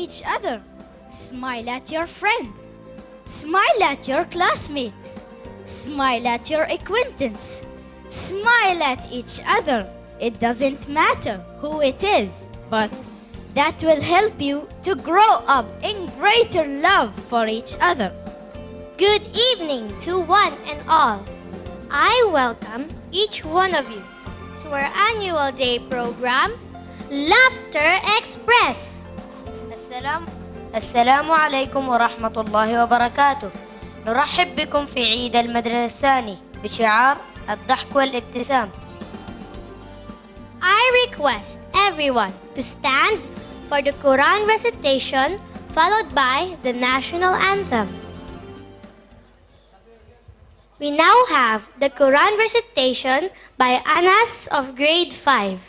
each other. Smile at your friend. Smile at your classmate. Smile at your acquaintance. Smile at each other. It doesn't matter who it is, but that will help you to grow up in greater love for each other. Good evening to one and all. I welcome each one of you to our annual day program, Laughter Express. السلام عليكم ورحمة الله وبركاته. نرحب بكم في عيد المدرسة الثاني بشعار الضحك والابتسام. I request everyone to stand for the Quran recitation followed by the national anthem. We now have the Quran recitation by Anas of grade 5.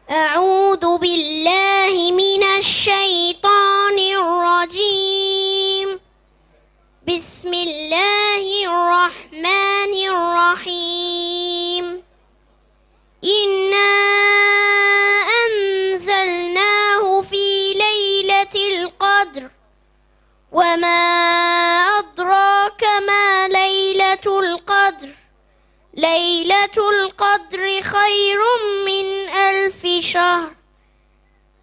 أعوذ بالله من الشيطان الرجيم. بسم الله الرحمن الرحيم. إنا أنزلناه في ليلة القدر وما أدراك ما ليلة القدر. ليلة القدر خير من 1000 شهر.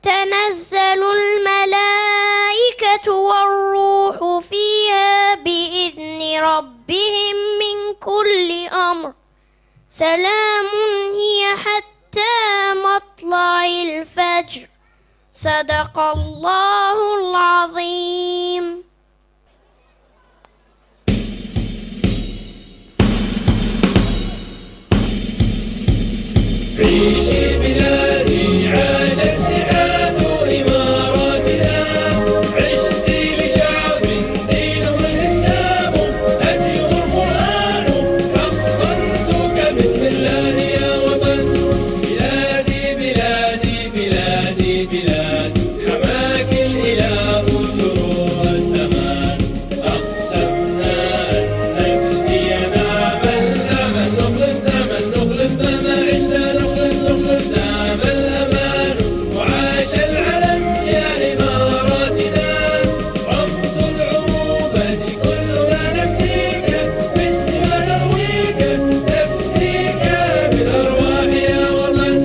تنزل الملائكة والروح فيها بإذن ربهم من كل أمر. سلام هي حتى مطلع الفجر. صدق الله العظيم. عيشي بلادي عاش اتحاد إماراتنا. عشتي لشعب دينه الإسلام هديه القرآن. حصنتك بسم الله يا وطن. بلادي بلادي بلادي بلاد حماك الإله شرور الزمان. أقسمنا أن نفدينا من أمل نخلص نمل نخلص نمل عشنا نخلص دام الأمان. وعاش العلم يا إماراتنا. رمز العروبة كلنا نفديك بالدماء نرويك. نفديك بالأرواح يا وطن.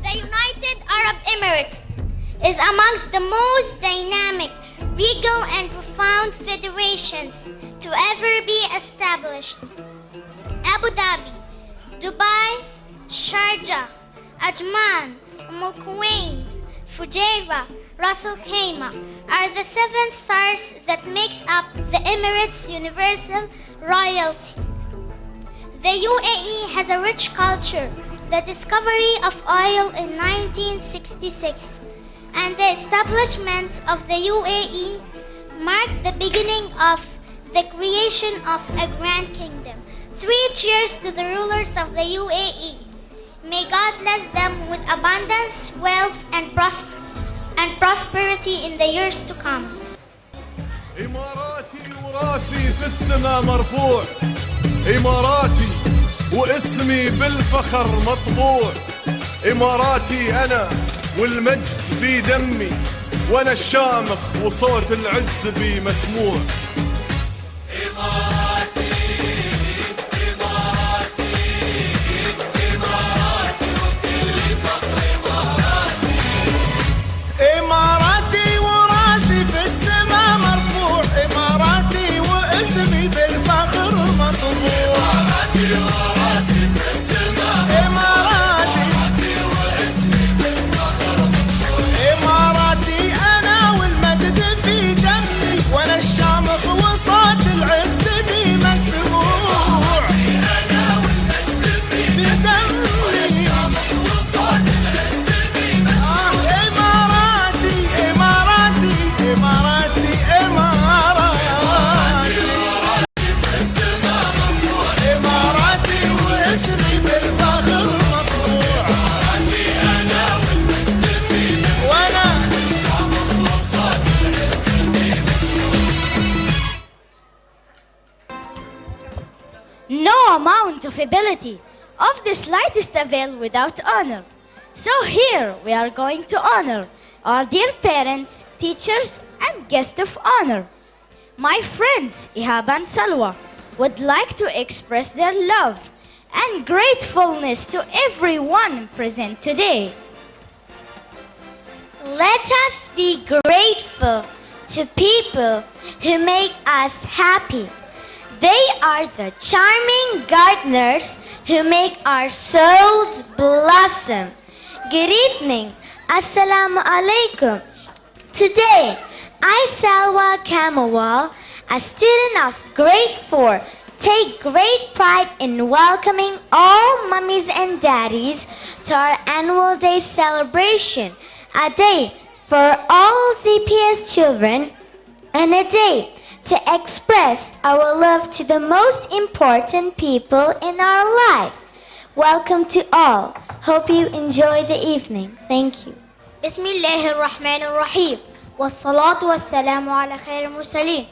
The United Arab Emirates is amongst the most dynamic, regal and profound federations to ever be established. Abu Dhabi, Dubai, Sharjah, Ajman, Quwain, Fujairah, Ras Al Khaimah are the 7 stars that makes up the Emirates' universal royalty. The UAE has a rich culture. The discovery of oil in 1966 and the establishment of the UAE marked the beginning of the creation of a grand kingdom. 3 cheers to the rulers of the UAE. May God bless them with abundance, wealth, and prosperity in the years to come. إماراتي وراسي في السماء مرفوع. إماراتي واسمي بالفخر مطبوع. إماراتي أنا والمجد في دمي. وأنا الشامخ وصوت العز بي مسموع. إماراتي إماراتي إماراتي وكل فخر إماراتي. إماراتي وراسي في السماء مرفوع. إماراتي واسمي بالفخر مطبوع. إماراتي وراسي في السماء. إماراتي واسمي بالفخر مطبوع. إماراتي أنا والمجد في دمي. وأنا الشامخ No amount of ability of the slightest avail without honor. So here we are going to honor our dear parents, teachers, and guests of honor. My friends Ihab and Salwa would like to express their love and gratefulness to everyone present today. Let us be grateful to people who make us happy. They are the charming gardeners who make our souls blossom. Good evening. Assalamu alaikum. Today, I, Salwa Kamawal, a student of grade 4, take great pride in welcoming all mummies and daddies to our annual day celebration, a day for all ZPS children and a day to express our love to the most important people in our life. Welcome to all. Hope you enjoy the evening. Thank you. بسم الله الرحمن الرحيم والصلاة والسلام على خير المرسلين.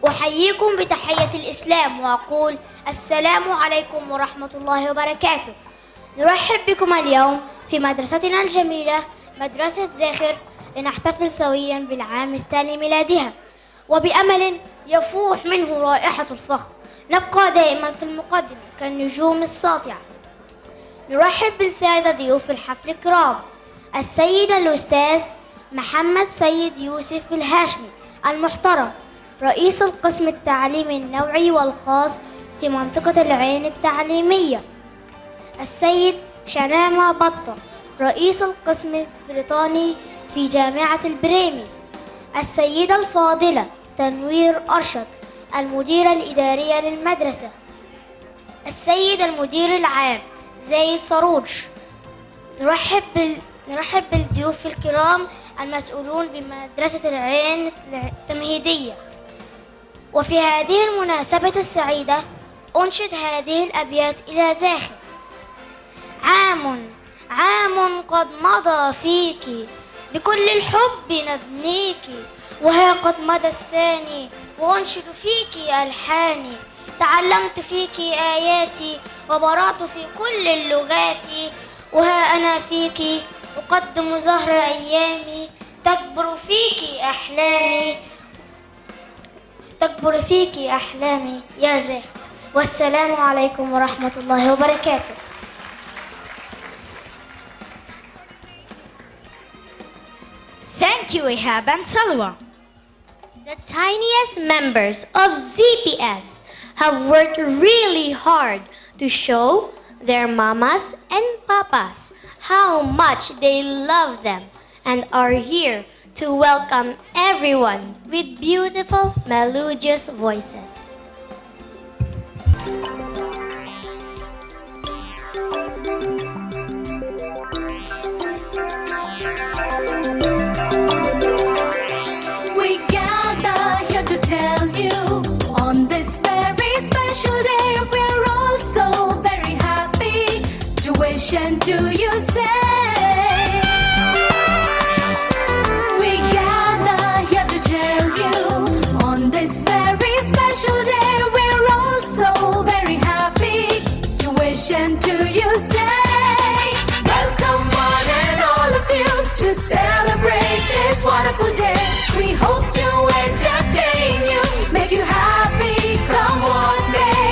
أحييكم بتحية الإسلام وأقول السلام عليكم ورحمة الله وبركاته. نرحب بكم اليوم في مدرستنا الجميلة مدرسة زاخر لنحتفل سويا بالعام الثاني ميلادها، وبأمل يفوح منه رائحة الفخر نبقى دائما في المقدمة كالنجوم الساطعة. نرحب بالسادة ضيوف الحفل الكرام، السيد الأستاذ محمد سيد يوسف الهاشمي المحترم، رئيس القسم التعليمي النوعي والخاص في منطقة العين التعليمية، السيد شنامة بطة، رئيس القسم البريطاني في جامعة البريمي، السيدة الفاضلة تنوير أرشد، المديرة الإدارية للمدرسة، السيد المدير العام زايد سروج. نرحب بالضيوف الكرام المسؤولون بمدرسة العين التمهيدية. وفي هذه المناسبة السعيدة أنشد هذه الأبيات إلى زاخر. عام قد مضى فيك بكل الحب نبنيك، وها قد مضى الثاني وأنشد فيك ألحاني. تعلمت فيك آياتي وبرعت في كل اللغات، وها أنا فيك أقدم زهر أيامي. تكبر فيك أحلامي يا زاخر. والسلام عليكم ورحمة الله وبركاته. Thank you, Ihab and Salwa. The tiniest members of ZPS have worked really hard to show their mamas and papas how much they love them and are here to welcome everyone with beautiful, melodious voices. We gather here to tell you on this very special day we're all so very happy to wish and to you say. We gather here to tell you on this very special day we're all so very happy to wish and to you say. Welcome one and all of you to celebrate this wonderful day. We hope to entertain you, make you happy, come what may.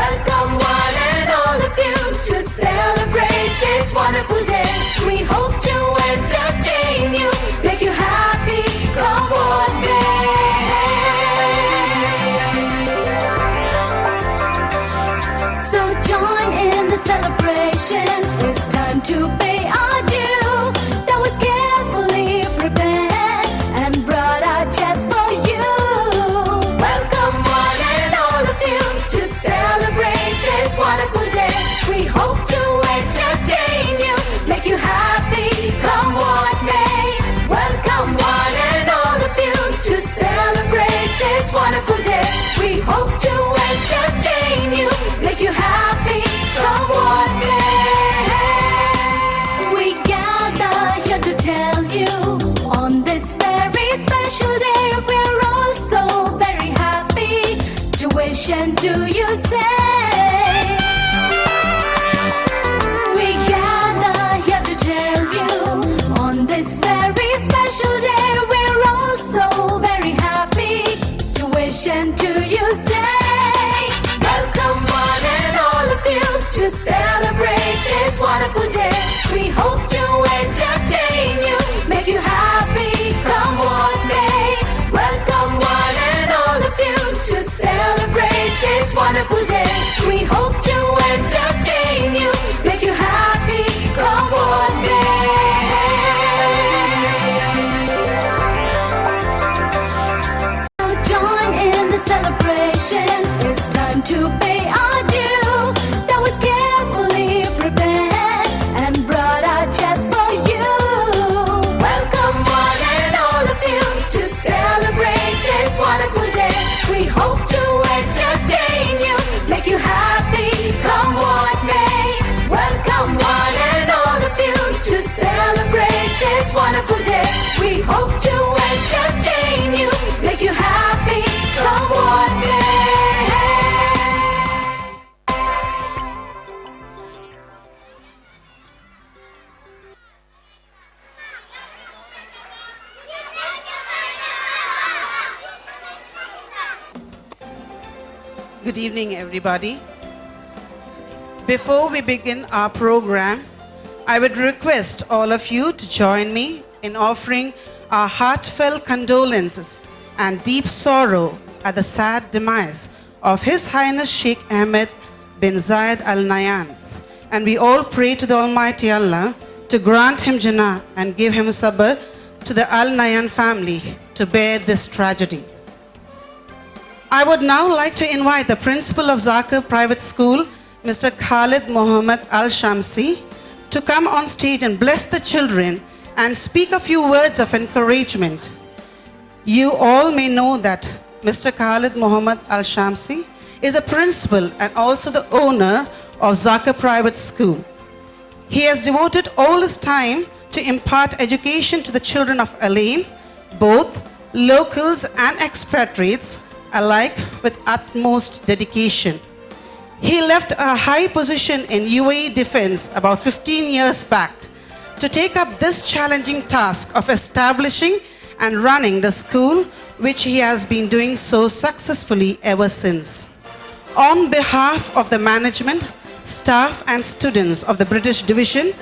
Welcome one and all of you to celebrate this wonderful day. We hope to entertain you, make you happy, come what may. So join in the celebration, it's time to pay our due. That was carefully prepared and brought out just for you. Welcome one and all of you to celebrate this wonderful day. We hope to entertain you, make you happy, come what may. Welcome one and all of you to celebrate this wonderful day. We hope to entertain you, make you happy, come what may. We gather here to tell you on this very special day we're all so very happy to wish and to you say. wonderful day. We hope to entertain you, make you happy, come what may. So join in the celebration, it's time to pay our due. That was carefully prepared and brought out just for you. Welcome one and all of you to celebrate this wonderful day. We hope to entertain you, make you happy, come what may. Welcome one and all of you to celebrate this wonderful day. We hope to entertain you, make you happy, come what may. Good evening, everybody. Before we begin our program, I would request all of you to join me in offering our heartfelt condolences and deep sorrow at the sad demise of His Highness Sheikh Ahmed bin Zayed Al Nahyan. And we all pray to the Almighty Allah to grant him Jannah and give him sabr, to the Al Nahyan family to bear this tragedy. I would now like to invite the principal of Zakir Private School, Mr. Khalid Mohammed Al Shamsi, to come on stage and bless the children and speak a few words of encouragement. You all may know that Mr. Khalid Mohammed Al Shamsi is a principal and also the owner of Zakir Private School. He has devoted all his time to impart education to the children of Alain, both locals and expatriates alike, with utmost dedication. He left a high position in UAE Defense about 15 years back to take up this challenging task of establishing and running the school, which he has been doing so successfully ever since. On behalf of the management, staff and students of the British Division,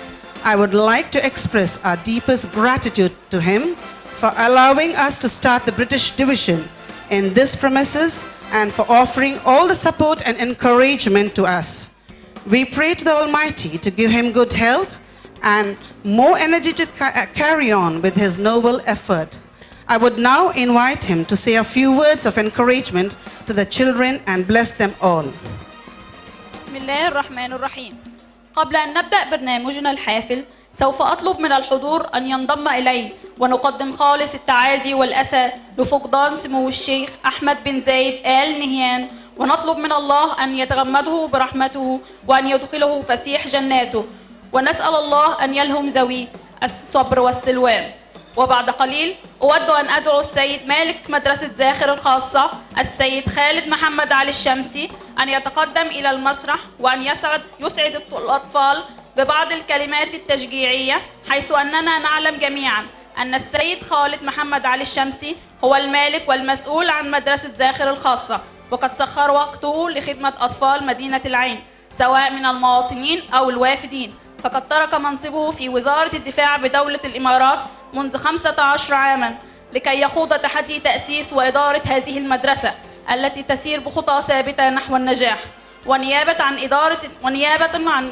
I would like to express our deepest gratitude to him for allowing us to start the British Division in this premises and for offering all the support and encouragement to us. We pray to the Almighty to give him good health and more energy to carry on with his noble effort. I would now invite him to say a few words of encouragement to the children and bless them all. بسم الله الرحمن الرحيم. قبل أن نبدأ برنامجنا الحافل سوف أطلب من الحضور أن ينضم إلي ونقدم خالص التعازي والأسى لفقدان سمو الشيخ أحمد بن زايد آل نهيان، ونطلب من الله أن يتغمده برحمته وأن يدخله فسيح جناته، ونسأل الله أن يلهم ذويه الصبر والسلوان. وبعد قليل أود أن أدعو السيد مالك مدرسة زاخر الخاصة السيد خالد محمد علي الشمسي أن يتقدم إلى المسرح وأن يسعد الأطفال ببعض الكلمات التشجيعية، حيث أننا نعلم جميعا أن السيد خالد محمد علي الشمسي هو المالك والمسؤول عن مدرسة زاخر الخاصة، وقد سخر وقته لخدمة أطفال مدينة العين سواء من المواطنين أو الوافدين، فقد ترك منصبه في وزارة الدفاع بدولة الإمارات منذ 15 عاما لكي يخوض تحدي تأسيس وإدارة هذه المدرسة التي تسير بخطى ثابتة نحو النجاح. ونيابة عن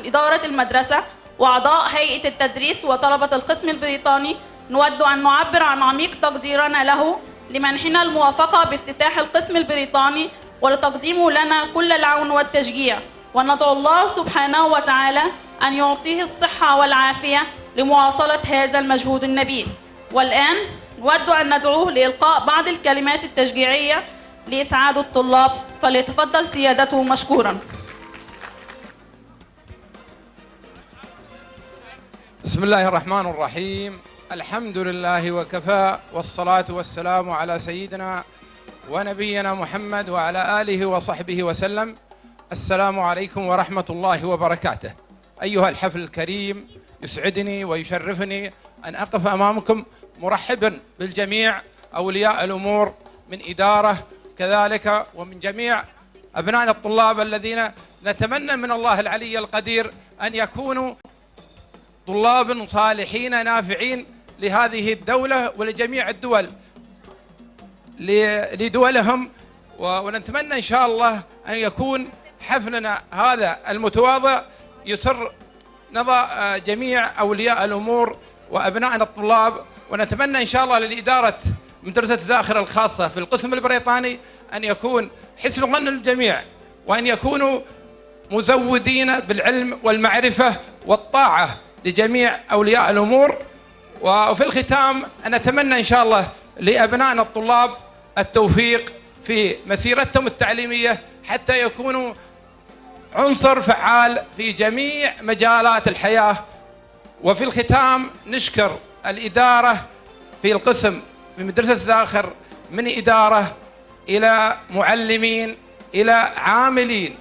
إدارة المدرسة وأعضاء هيئة التدريس وطلبة القسم البريطاني، نود أن نعبر عن عميق تقديرنا له لمنحنا الموافقة بافتتاح القسم البريطاني ولتقديمه لنا كل العون والتشجيع، وندعو الله سبحانه وتعالى أن يعطيه الصحة والعافية لمواصلة هذا المجهود النبيل. والآن نود أن ندعوه لإلقاء بعض الكلمات التشجيعية لإسعاد الطلاب، فليتفضل سيادته مشكورا. بسم الله الرحمن الرحيم. الحمد لله وكفى، والصلاة والسلام على سيدنا ونبينا محمد وعلى آله وصحبه وسلم. السلام عليكم ورحمة الله وبركاته. أيها الحفل الكريم، يسعدني ويشرفني أن أقف أمامكم مرحبا بالجميع أولياء الأمور من إدارة كذلك ومن جميع أبناء الطلاب الذين نتمنى من الله العلي القدير أن يكونوا طلاب صالحين نافعين لهذه الدولة ولجميع الدول لدولهم ونتمنى إن شاء الله أن يكون حفلنا هذا المتواضع يسر نظر جميع أولياء الأمور وأبنائنا الطلاب. ونتمنى إن شاء الله للإدارة مدرسة الزاخرة الخاصة في القسم البريطاني أن يكون حسن ظن الجميع، وأن يكونوا مزودين بالعلم والمعرفة والطاعة لجميع أولياء الأمور. وفي الختام نتمنى إن شاء الله لأبنائنا الطلاب التوفيق في مسيرتهم التعليمية حتى يكونوا عنصر فعال في جميع مجالات الحياة. وفي الختام نشكر الإدارة في القسم في مدرسة الزاخر من إدارة إلى معلمين إلى عاملين،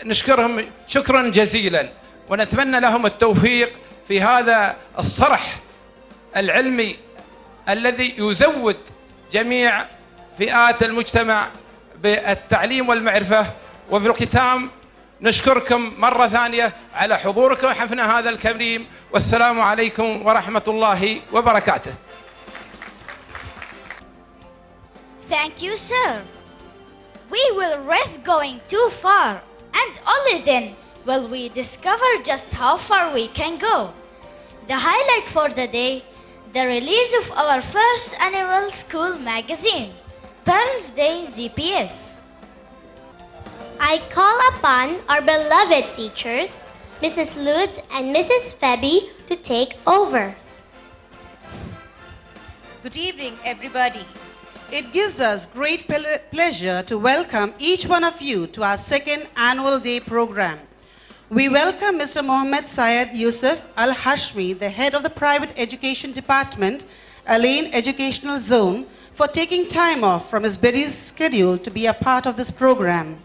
نشكرهم شكرا جزيلا، ونتمنى لهم التوفيق في هذا الصرح العلمي الذي يزود جميع فئات المجتمع بالتعليم والمعرفة. وفي الختام نشكركم مرة ثانية على حضوركم حفلنا هذا الكريم، والسلام عليكم ورحمة الله وبركاته. Thank you, sir. We will risk going too far, and only then will we discover just how far we can go. The highlight for the day, the release of our first annual school magazine, Parents Day ZPS. I call upon our beloved teachers, Mrs. Lutz and Mrs. Febby, to take over. Good evening, everybody. It gives us great pleasure to welcome each one of you to our second annual day program. We welcome Mr. Mohammed Syed Yusuf Al-Hashmi, the head of the Private Education Department, Alain Educational Zone, for taking time off from his busy schedule to be a part of this program.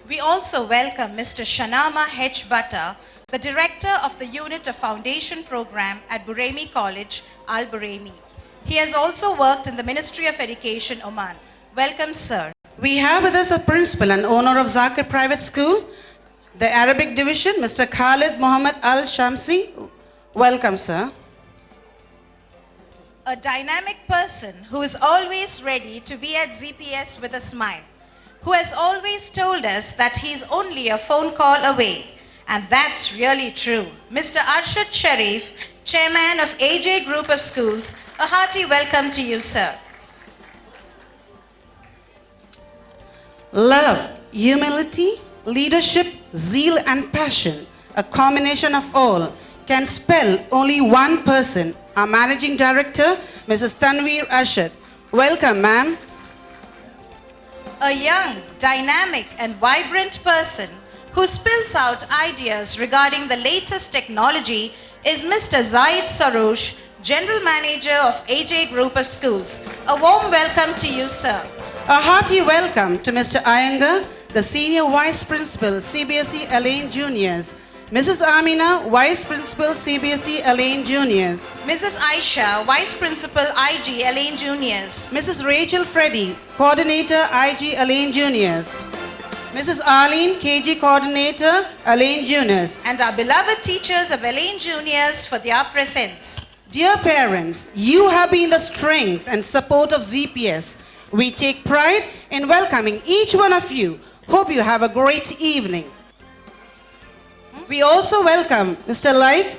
We also welcome Mr. Shanama H. Bhatta, the director of the Unit of Foundation Program at Buremi College, Al Buremi. He has also worked in the Ministry of Education, Oman. Welcome, sir. We have with us a principal and owner of Zakir Private School, the Arabic Division, Mr. Khalid Mohammed Al-Shamsi. Welcome, sir. A dynamic person who is always ready to be at ZPS with a smile, who has always told us that he's only a phone call away. And that's really true. Mr. Arshad Sharif, Chairman of AJ Group of Schools, a hearty welcome to you, sir. Love, humility, leadership, zeal and passion, a combination of all, can spell only one person, our Managing Director, Mrs. Tanveer Arshad. Welcome, ma'am. A young, dynamic and vibrant person who spills out ideas regarding the latest technology is Mr. Zaid Saroush, General Manager of AJ Group of Schools. A warm welcome to you, sir. A hearty welcome to Mr. Iyengar, the Senior Vice Principal, CBSE Alain Juniors. Mrs. Amina, Vice Principal, CBSE Alain Juniors. Mrs. Aisha, Vice Principal, IG Alain Juniors. Mrs. Rachel Freddy, Coordinator, IG Alain Juniors. Mrs. Arlene, KG Coordinator, Alain Juniors. And our beloved teachers of Alain Juniors for their presence. Dear parents, you have been the strength and support of ZPS. We take pride in welcoming each one of you. Hope you have a great evening. We also welcome Mr. Like.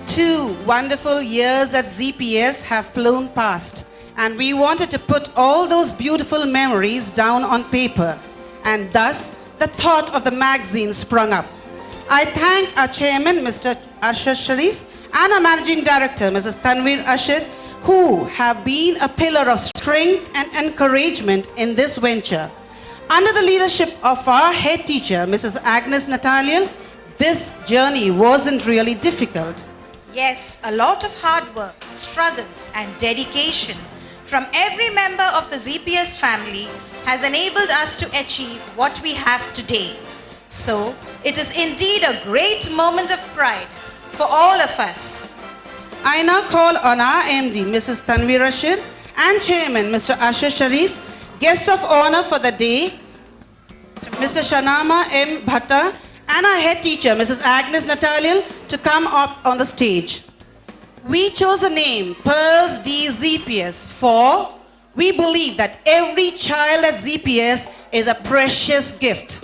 2 wonderful years at ZPS have flown past, and we wanted to put all those beautiful memories down on paper, and thus the thought of the magazine sprung up. I thank our chairman, Mr. Arshad Sharif, and our managing director, Mrs. Tanveer Arshad, who have been a pillar of strength and encouragement in this venture. Under the leadership of our head teacher, Mrs. Agnes Natalian, this journey wasn't really difficult. Yes, a lot of hard work, struggle and dedication from every member of the ZPS family has enabled us to achieve what we have today. So, it is indeed a great moment of pride for all of us. I now call on our MD, Mrs. Tanveer Arshad, and Chairman, Mr. Arshad Sharif, guest of honor for the day, Mr. Shanama M. Bhatta, and our head teacher, Mrs. Agnes Natalian, to come up on the stage. We chose the name Pearls D ZPS for We believe that every child at ZPS is a precious gift.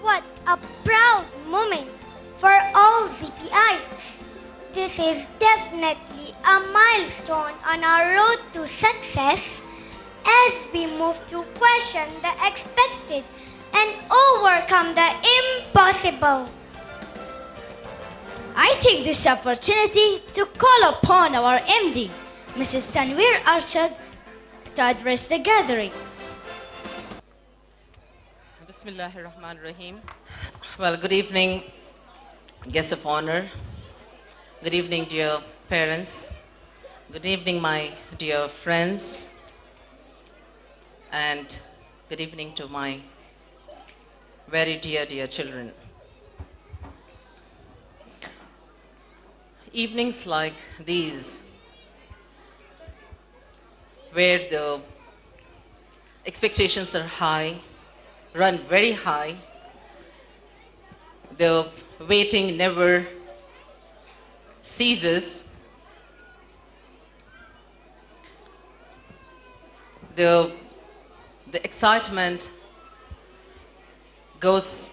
What a proud moment for all ZPIs. This is definitely a milestone on our road to success as we move to question the expected and overcome the impossible. I take this opportunity to call upon our MD, Mrs. Tanweer Arshad, to address the gathering. Bismillahir Rahmanir Rahim. Well, good evening, guests of honor. Good evening, dear parents. Good evening, my dear friends. And good evening to my very dear, dear children. Evenings like these, where the expectations are high, run very high, the waiting never ceases, the excitement goes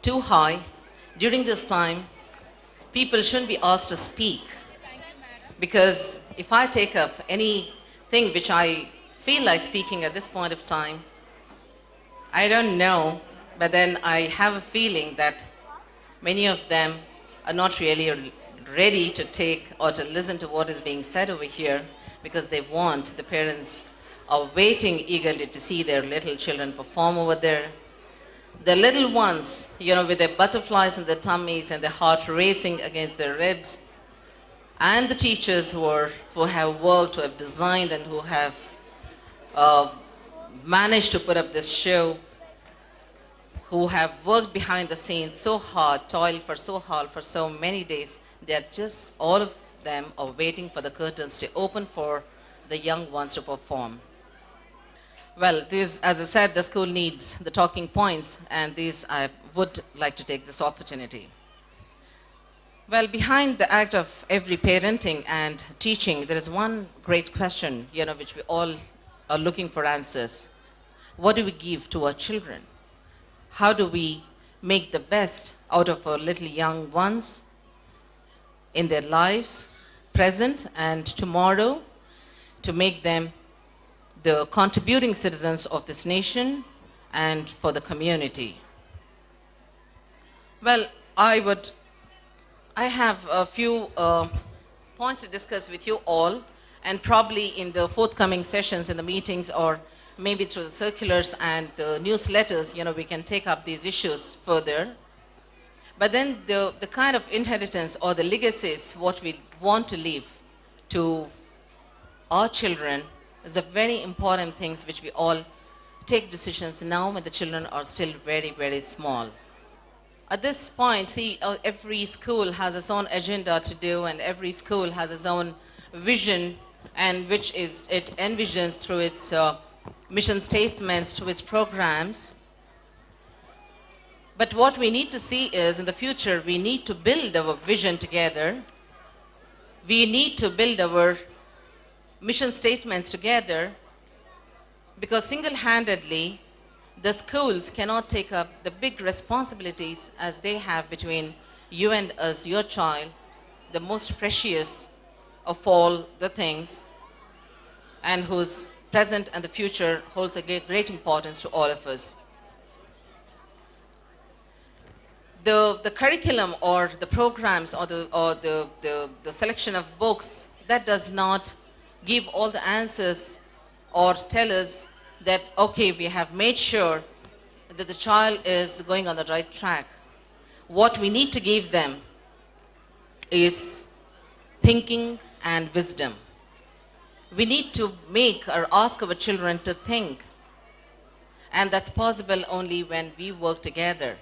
too high. During this time, people shouldn't be asked to speak, because if I take up anything which I feel like speaking at this point of time, I don't know, but then I have a feeling that many of them are not really ready to take or to listen to what is being said over here, because the parents are waiting eagerly to see their little children perform over there. The little ones, with their butterflies in their tummies and their heart racing against their ribs, and the teachers who have worked, who have designed, and who have managed to put up this show, who have worked behind the scenes so hard, toiled for so hard for so many days. They're just, all of them are waiting for the curtains to open for the young ones to perform. Well, as I said, the school needs the talking points, and I would like to take this opportunity. Well, behind the act of every parenting and teaching, there is one great question, which we all are looking for answers. What do we give to our children? How do we make the best out of our little young ones in their lives, present and tomorrow, to make them the contributing citizens of this nation and for the community? Well, I have a few points to discuss with you all, and probably in the forthcoming sessions, in the meetings, or maybe through the circulars and the newsletters, we can take up these issues further. But then the kind of inheritance or the legacies, what we want to leave to our children, is a very important things which we all take decisions now when the children are still very, very small. At this point, see, every school has its own agenda to do, and every school has its own vision, and it envisions through its mission statements, to its programs. But what we need to see is, in the future, we need to build our vision together. We need to build our mission statements together, because single-handedly, the schools cannot take up the big responsibilities as they have between you and us, your child, the most precious of all the things, and whose present and the future holds a great importance to all of us. The curriculum or the programs or the selection of books, that does not give all the answers or tell us that, okay, we have made sure that the child is going on the right track. What we need to give them is thinking and wisdom. We need to make or ask our children to think. And that's possible only when we work together,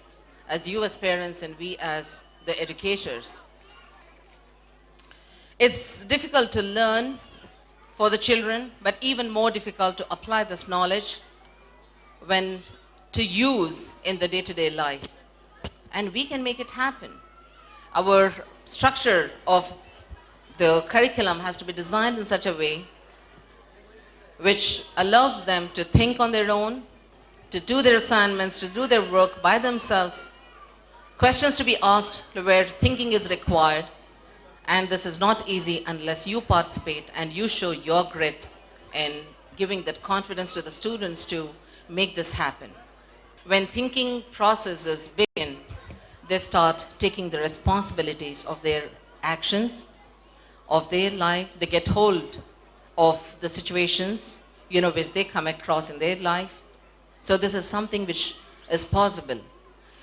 as you as parents and we as the educators. It's difficult to learn for the children, but even more difficult to apply this knowledge when to use in the day-to-day life. And we can make it happen. Our structure of the curriculum has to be designed in such a way which allows them to think on their own, to do their assignments, to do their work by themselves, questions to be asked where thinking is required. And this is not easy unless you participate and you show your grit in giving that confidence to the students to make this happen. When thinking processes begin, they start taking the responsibilities of their actions, of their life. They get hold of the situations, which they come across in their life. So this is something which is possible.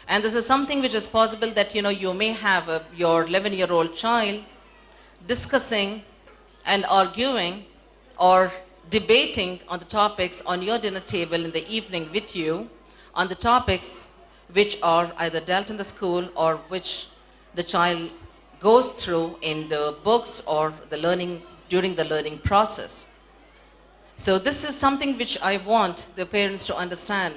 And this is something which is possible that, you may have your 11-year-old child discussing and arguing or debating on the topics on your dinner table in the evening with you, on the topics which are either dealt in the school or which the child goes through in the books or the learning during the learning process. So this is something which I want the parents to understand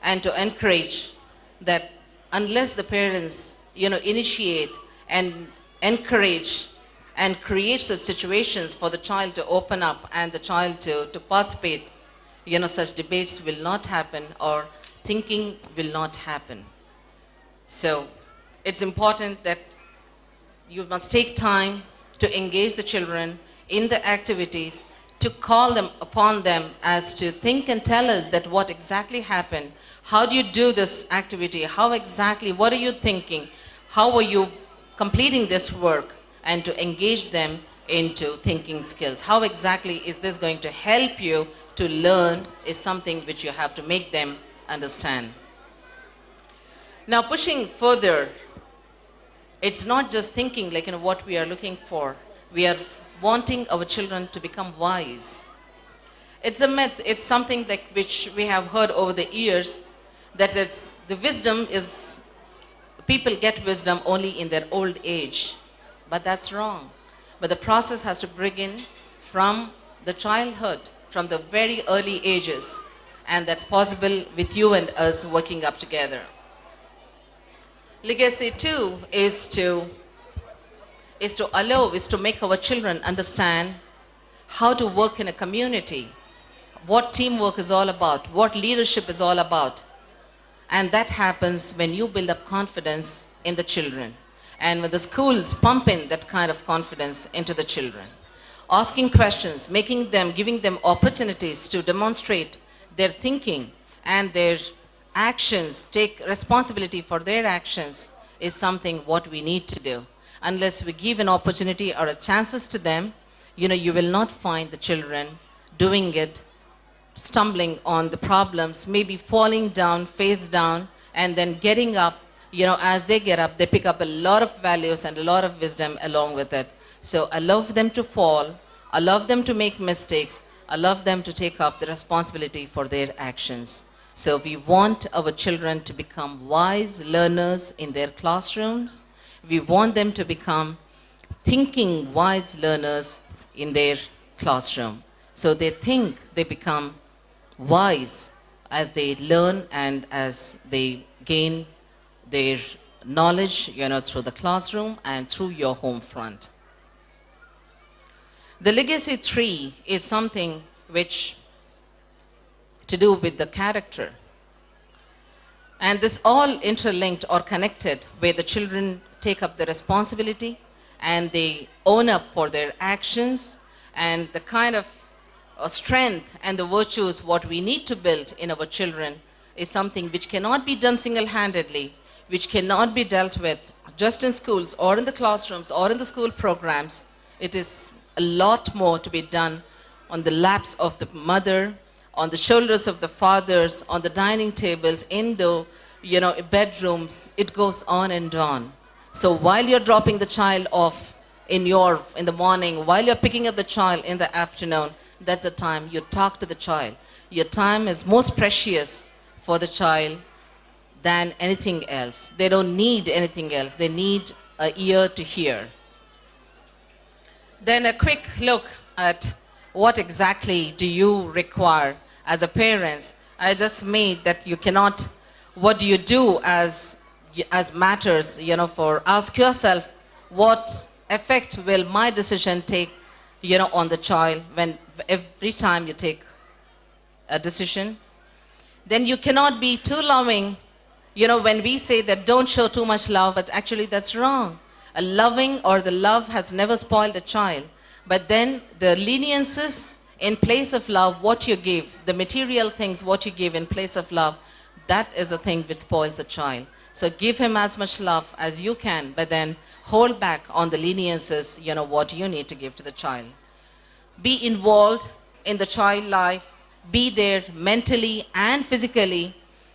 and to encourage, that unless the parents, initiate and encourage and create such situations for the child to open up and the child to participate, such debates will not happen or thinking will not happen. So it's important that you must take time to engage the children in the activities, to call them upon them as to think and tell us that what exactly happened. How do you do this activity? How exactly, what are you thinking? How are you completing this work? And to engage them into thinking skills. How exactly is this going to help you to learn is something which you have to make them understand. Now pushing further, it's not just thinking like what we are looking for. We are wanting our children to become wise. It's a myth. It's something like which we have heard over the years, that it's the wisdom is, people get wisdom only in their old age. But that's wrong. But the process has to begin from the childhood, from the very early ages. And that's possible with you and us working up together. Legacy 2 is to make our children understand how to work in a community, what teamwork is all about, what leadership is all about. And that happens when you build up confidence in the children. And when the schools pump in that kind of confidence into the children. Asking questions, giving them opportunities to demonstrate their thinking and their actions, take responsibility for their actions, is something what we need to do. Unless we give an opportunity or a chances to them, you will not find the children doing it, stumbling on the problems, maybe falling down, face down, and then getting up. As they get up, they pick up a lot of values and a lot of wisdom along with it. So allow them to fall, allow them to make mistakes, allow them to take up the responsibility for their actions. So we want our children to become wise learners in their classrooms. We want them to become thinking wise learners in their classroom. So they think, they become wise as they learn and as they gain their knowledge, through the classroom and through your home front. The Legacy 3 is something which to do with the character. And this all interlinked or connected, where the children take up the responsibility and they own up for their actions, and the kind of strength and the virtues what we need to build in our children is something which cannot be done single-handedly, which cannot be dealt with just in schools or in the classrooms or in the school programs. It is a lot more to be done on the laps of the mother, on the shoulders of the fathers, on the dining tables, in the bedrooms. It goes on and on. So while you're dropping the child off in the morning, while you're picking up the child in the afternoon, that's the time you talk to the child. Your time is most precious for the child than anything else. They don't need anything else. They need an ear to hear. Then a quick look at what exactly do you require as a parent. I just made that you cannot, what do you do as matters, ask yourself, what effect will my decision take, on the child when every time you take a decision. Then you cannot be too loving, when we say that don't show too much love, but actually that's wrong. A loving or the love has never spoiled a child. But then the leniences in place of love, what you give, the material things, what you give in place of love, that is the thing which spoils the child. So give him as much love as you can, but then hold back on the leniences, what you need to give to the child. Be involved in the child life, be there mentally and physically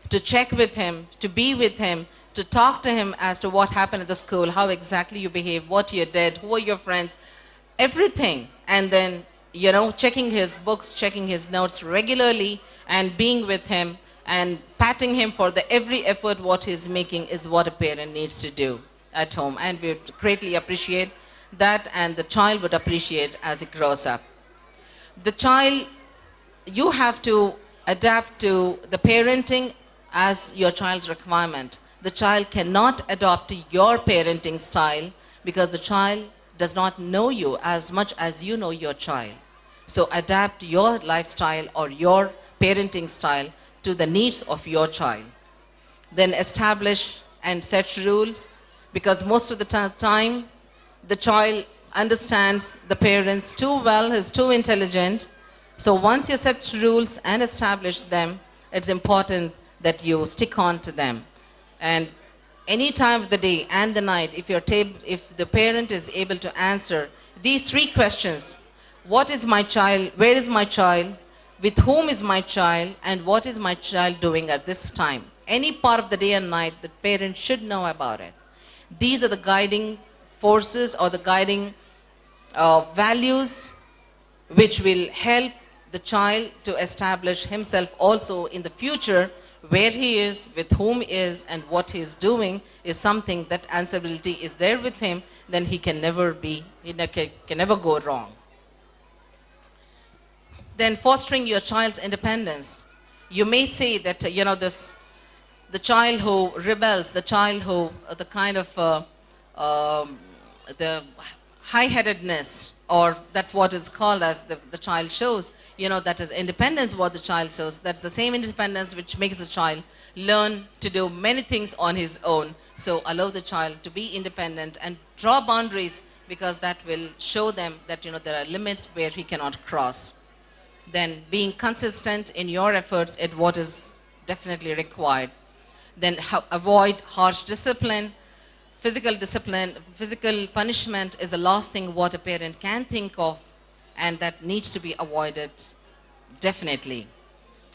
to check with him, to be with him, to talk to him as to what happened at the school, how exactly you behaved, what you did, who are your friends, everything. And then, checking his books, checking his notes regularly and being with him and patting him for the every effort what he's making is what a parent needs to do at home. And we greatly appreciate that, and the child would appreciate as it grows up. The child, you have to adapt to the parenting as your child's requirement. The child cannot adopt your parenting style because the child does not know you as much as you know your child. So adapt your lifestyle or your parenting style to the needs of your child. Then establish and set rules, because most of the time the child understands the parents too well, is too intelligent. So once you set rules and establish them, it's important that you stick on to them. And any time of the day and the night, if the parent is able to answer these 3 questions: what is my child, where is my child, with whom is my child, and what is my child doing at this time? Any part of the day and night, the parent should know about it. These are the guiding forces or the guiding values which will help the child to establish himself also in the future. Where he is, with whom he is, and what he is doing is something that answerability is there with him, then he can never go wrong. Then fostering your child's independence. You may say that, the child who rebels, the child who, the kind of, the high-headedness, or that's what is called as the child shows, that is independence what the child shows. That's the same independence which makes the child learn to do many things on his own. So allow the child to be independent and draw boundaries, because that will show them that, there are limits where he cannot cross. Then being consistent in your efforts at what is definitely required. Then avoid harsh discipline. Physical punishment is the last thing what a parent can think of, and that needs to be avoided definitely.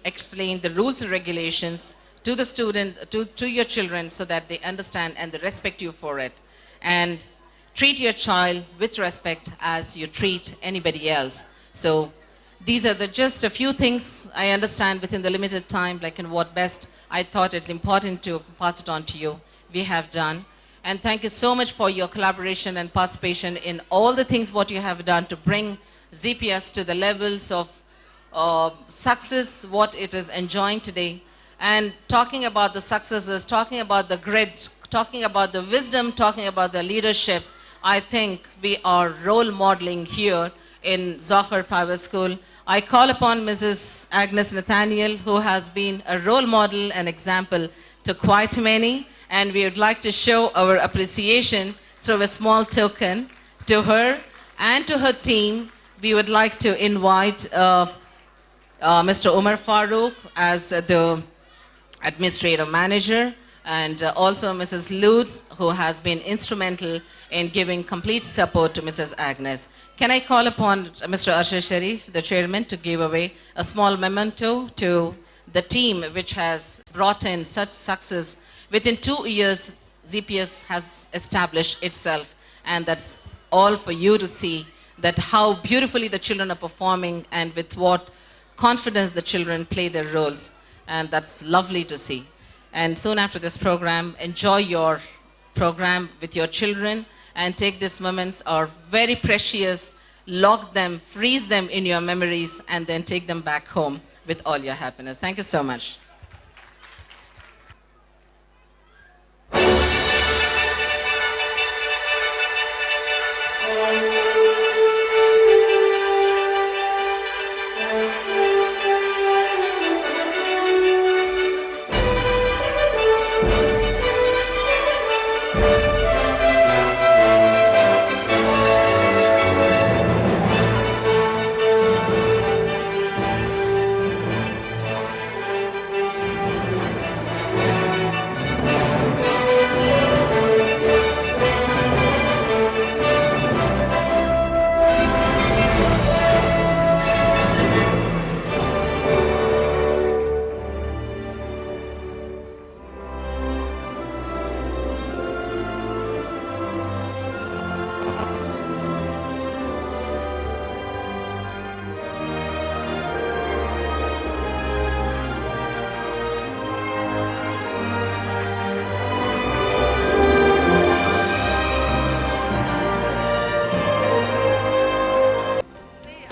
Explain the rules and regulations to the student, to your children, so that they understand and they respect you for it. And treat your child with respect as you treat anybody else. So these are just a few things I understand within the limited time, like in what best I thought it's important to pass it on to you. We have done. And thank you so much for your collaboration and participation in all the things what you have done to bring ZPS to the levels of success what it is enjoying today. And talking about the successes, talking about the grit, talking about the wisdom, talking about the leadership, I think we are role modeling here in Zohar Private School. I call upon Mrs. Agnes Nathaniel, who has been a role model and example to quite many. And we would like to show our appreciation through a small token to her and to her team. We would like to invite Mr. Umar Farooq as the administrative manager, and also Mrs. Lutz, who has been instrumental in giving complete support to Mrs. Agnes. Can I call upon Mr. Ashar Sharif, the chairman, to give away a small memento to the team which has brought in such success. Within 2 years, ZPS has established itself, and that's all for you to see that how beautifully the children are performing and with what confidence the children play their roles, and that's lovely to see. And soon after this program, enjoy your program with your children and take these moments are very precious, lock them, freeze them in your memories, and then take them back home with all your happiness. Thank you so much.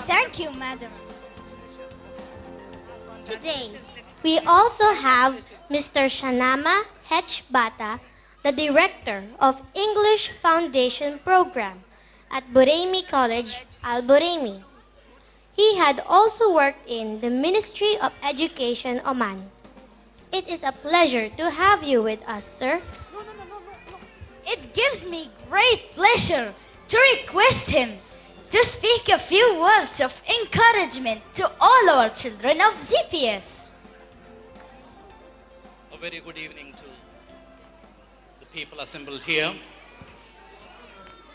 Thank you, madam. Today, we also have Mr. Shanama H. Bata, the Director of English Foundation Program at Buraimi College, Al Buraimi. He had also worked in the Ministry of Education, Oman. It is a pleasure to have you with us, sir. It gives me great pleasure to request him to speak a few words of encouragement to all our children of ZPS. A very good evening to the people assembled here.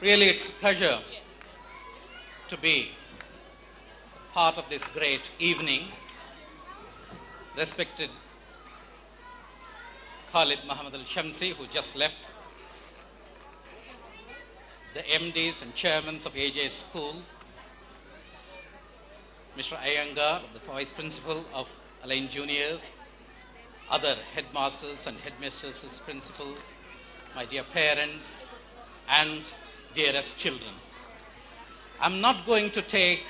Really, it's a pleasure to be part of this great evening. Respected Khalid Muhammad Al-Shamsi, who just left, the MDs and chairmen of AJ School, Mr. Iyengar, the Vice Principal of Alain Juniors, other headmasters and headmistresses, principals, my dear parents, and dearest children. I'm not going to take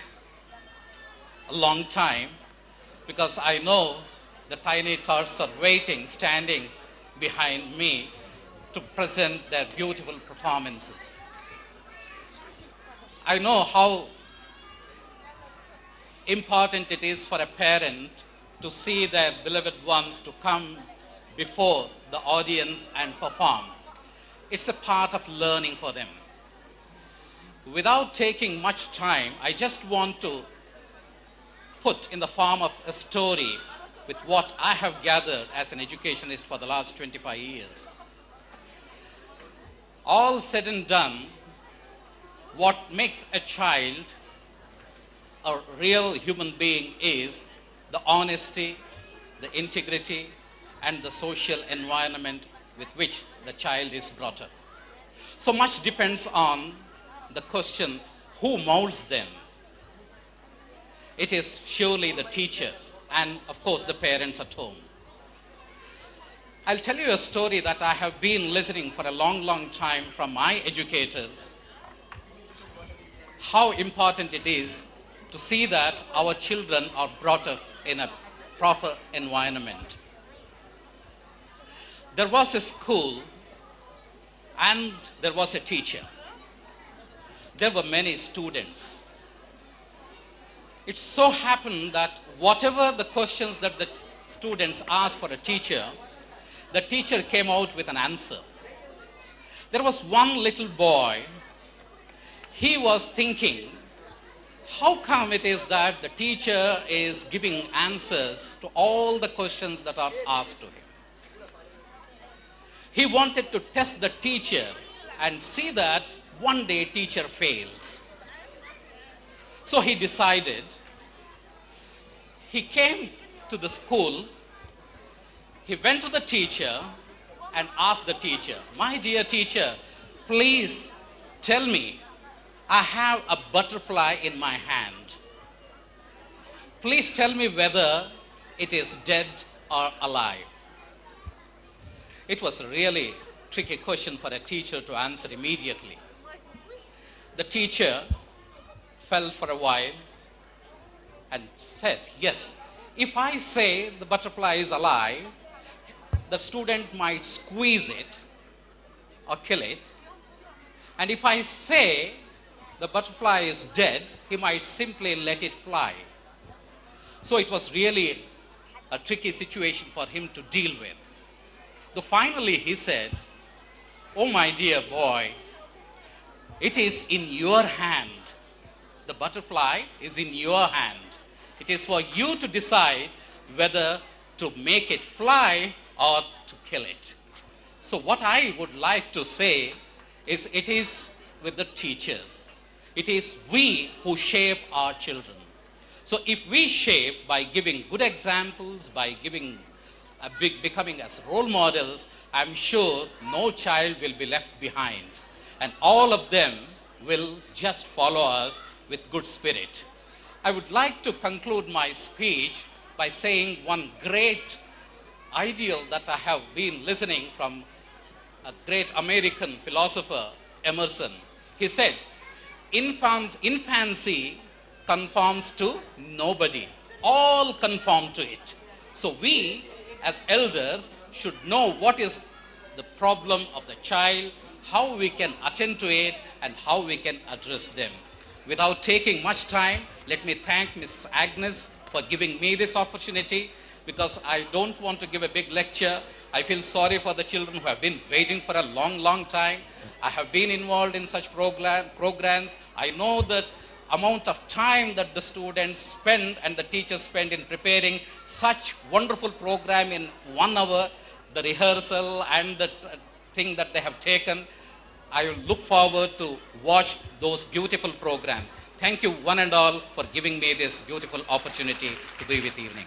a long time because I know the tiny tots are waiting, standing behind me to present their beautiful performances. I know how important it is for a parent to see their beloved ones to come before the audience and perform. It's a part of learning for them. Without taking much time, I just want to put in the form of a story with what I have gathered as an educationist for the last 25 years. All said and done, what makes a child a real human being is the honesty, the integrity, and the social environment with which the child is brought up. So much depends on the question, who molds them? It is surely the teachers and, of course, the parents at home. I'll tell you a story that I have been listening for a long, long time from my educators, how important it is to see that our children are brought up in a proper environment. There was a school and there was a teacher. There were many students. It so happened that whatever the questions that the students asked for a teacher, the teacher came out with an answer. There was one little boy, he was thinking How come it is that the teacher is giving answers to all the questions that are asked to him? He wanted to test the teacher and see that one day teacher fails. So he decided, he came to the school, he went to the teacher and asked the teacher, "My dear teacher, please tell me, I have a butterfly in my hand. Please tell me whether it is dead or alive." It was a really tricky question for a teacher to answer immediately. The teacher felt for a while and said, "Yes, if I say the butterfly is alive, the student might squeeze it or kill it. And if I say the butterfly is dead, he might simply let it fly." So it was really a tricky situation for him to deal with. So finally he said, "Oh my dear boy, it is in your hand. The butterfly is in your hand. It is for you to decide whether to make it fly or to kill it." So what I would like to say is, it is with the teachers. It is we who shape our children. So if we shape by giving good examples, by becoming as role models, I'm sure no child will be left behind. And all of them will just follow us with good spirit. I would like to conclude my speech by saying one great ideal that I have been listening from a great American philosopher, Emerson. He said, infancy conforms to nobody. All conform to it. So we, as elders, should know what is the problem of the child, how we can attend to it, and how we can address them. Without taking much time, let me thank Mrs. Agnes for giving me this opportunity, because I don't want to give a big lecture. I feel sorry for the children who have been waiting for a long, long time. I have been involved in such programs. I know the amount of time that the students spend and the teachers spend in preparing such wonderful program in 1 hour, the rehearsal and the thing that they have taken. I will look forward to watch those beautiful programs. Thank you one and all for giving me this beautiful opportunity to be with evening.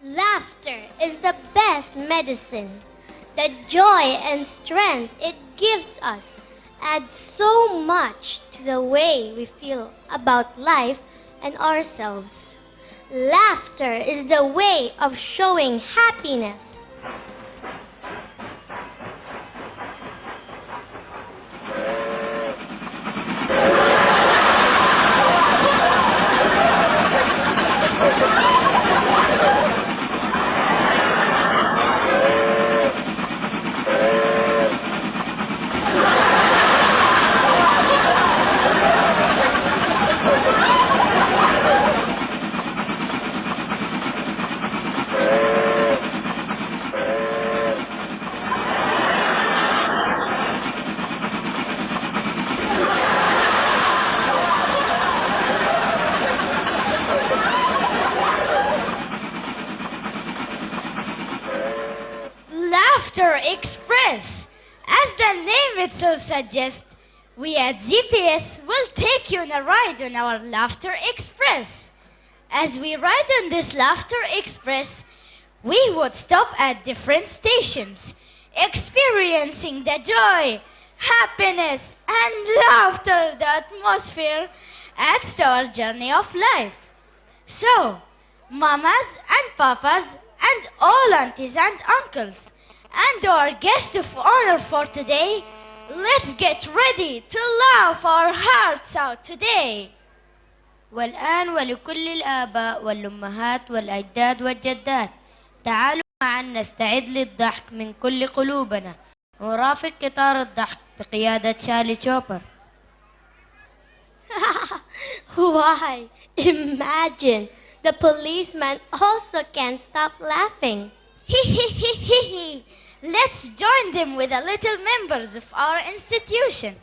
Laughter is the best medicine. The joy and strength it gives us adds so much to the way we feel about life and ourselves. Laughter is the way of showing happiness. Laughter Express. As the name itself suggests, we at ZPS will take you on a ride on our Laughter Express. As we ride on this Laughter Express, we would stop at different stations, experiencing the joy, happiness, and laughter the atmosphere adds to our journey of life. So, mamas and papas and all aunties and uncles, and our guest of honor for today, let's get ready to laugh our hearts out today. والآن ولكل الآباء والأمهات والأجداد والجدات، تعالوا معا نستعد للضحك من كل قلوبنا ونرافق قطار الضحك بقيادة شارلي شوبر. Why? Imagine The policeman also can't stop laughing. Let's join them with the little members of our institution.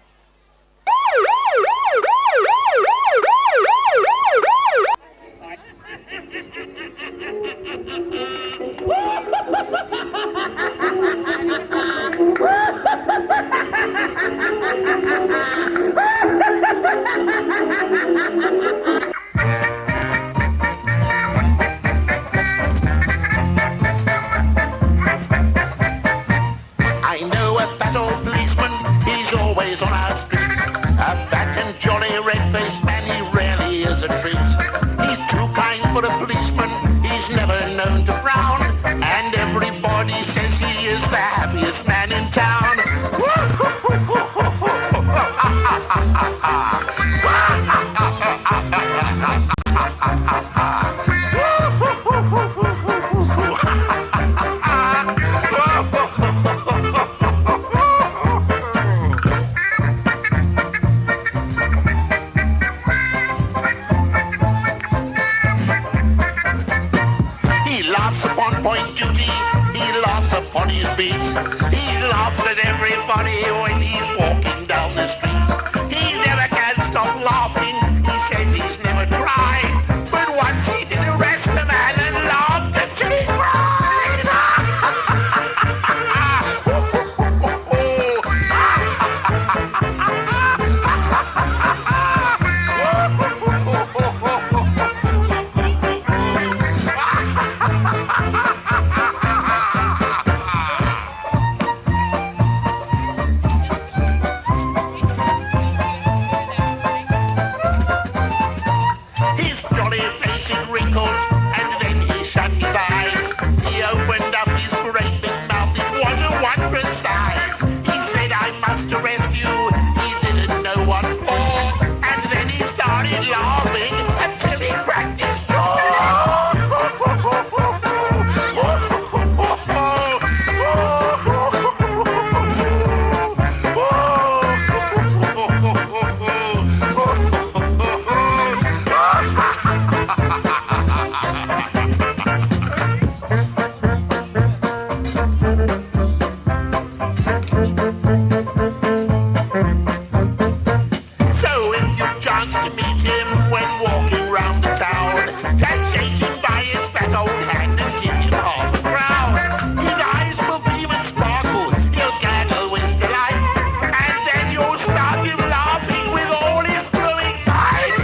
I know a fat old policeman, he's always on our streets. A fat and jolly red-faced man, he really is a treat. He's too kind for a policeman, he's never known to frown. And everybody says he is the happiest man in town. He laughs upon point duty, he laughs upon his beats. He laughs at everybody when he's walking down the streets. He never can stop laughing, he says he's never tried. But once he did arrest a man and laughed until he cried. His jolly face it wrinkled, and then he shut his eyes. He opened up his great big mouth, it was a wondrous size. He said, I must arrest you, he didn't know what for. And then he started laughing until he cracked his jaw. So if you chance to meet him when walking round the town, just shake him by his fat old hand and give him half a crown. His eyes will beam and sparkle, he'll gaggle with delight, and then you'll start him laughing with all his blowing might.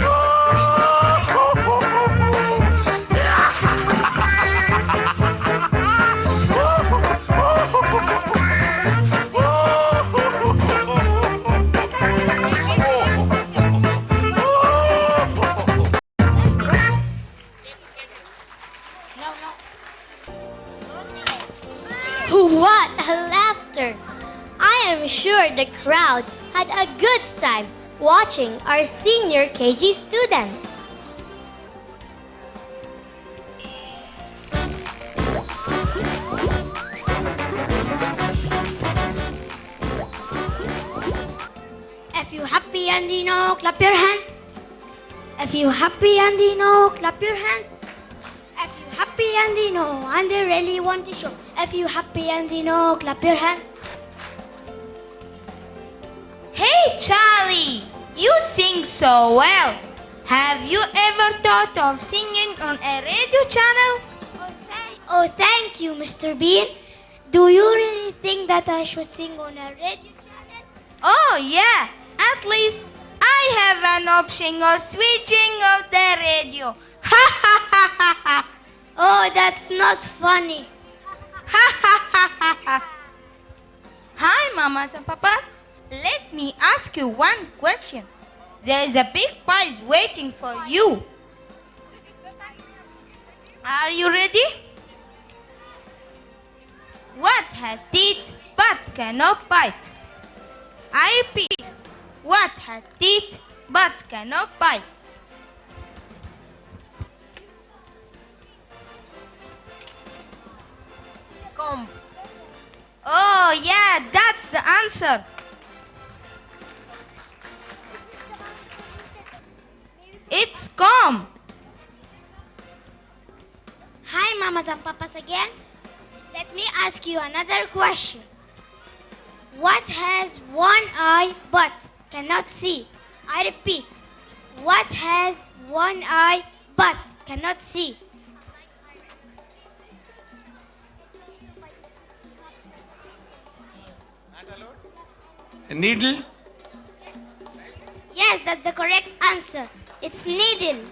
What a laughter! I am sure the crowd had a good time watching our senior KG students. If you happy and you know, clap your hands. If you happy and you know, clap your hands. If you happy and you know, and they really want to show. If you happy and you know, clap your hands. Hey Charlie, you sing so well. Have you ever thought of singing on a radio channel? Oh, thank you, Mr. Bean. Do you really think that I should sing on a radio channel? Oh yeah, at least I have an option of switching off the radio. Ha ha ha ha ha. Oh, that's not funny. Ha ha ha ha ha. Hi mamas and papas, let me ask you one question. There is a big prize waiting for you. Are you ready? What has teeth but cannot bite? I repeat, what has teeth but cannot bite? Comb. Oh yeah, that's the answer. It's comb. mamas and papas again. Let me ask you another question. What has one eye but cannot see? I repeat. What has one eye but cannot see? A needle? Yes, that's the correct answer. It's needle.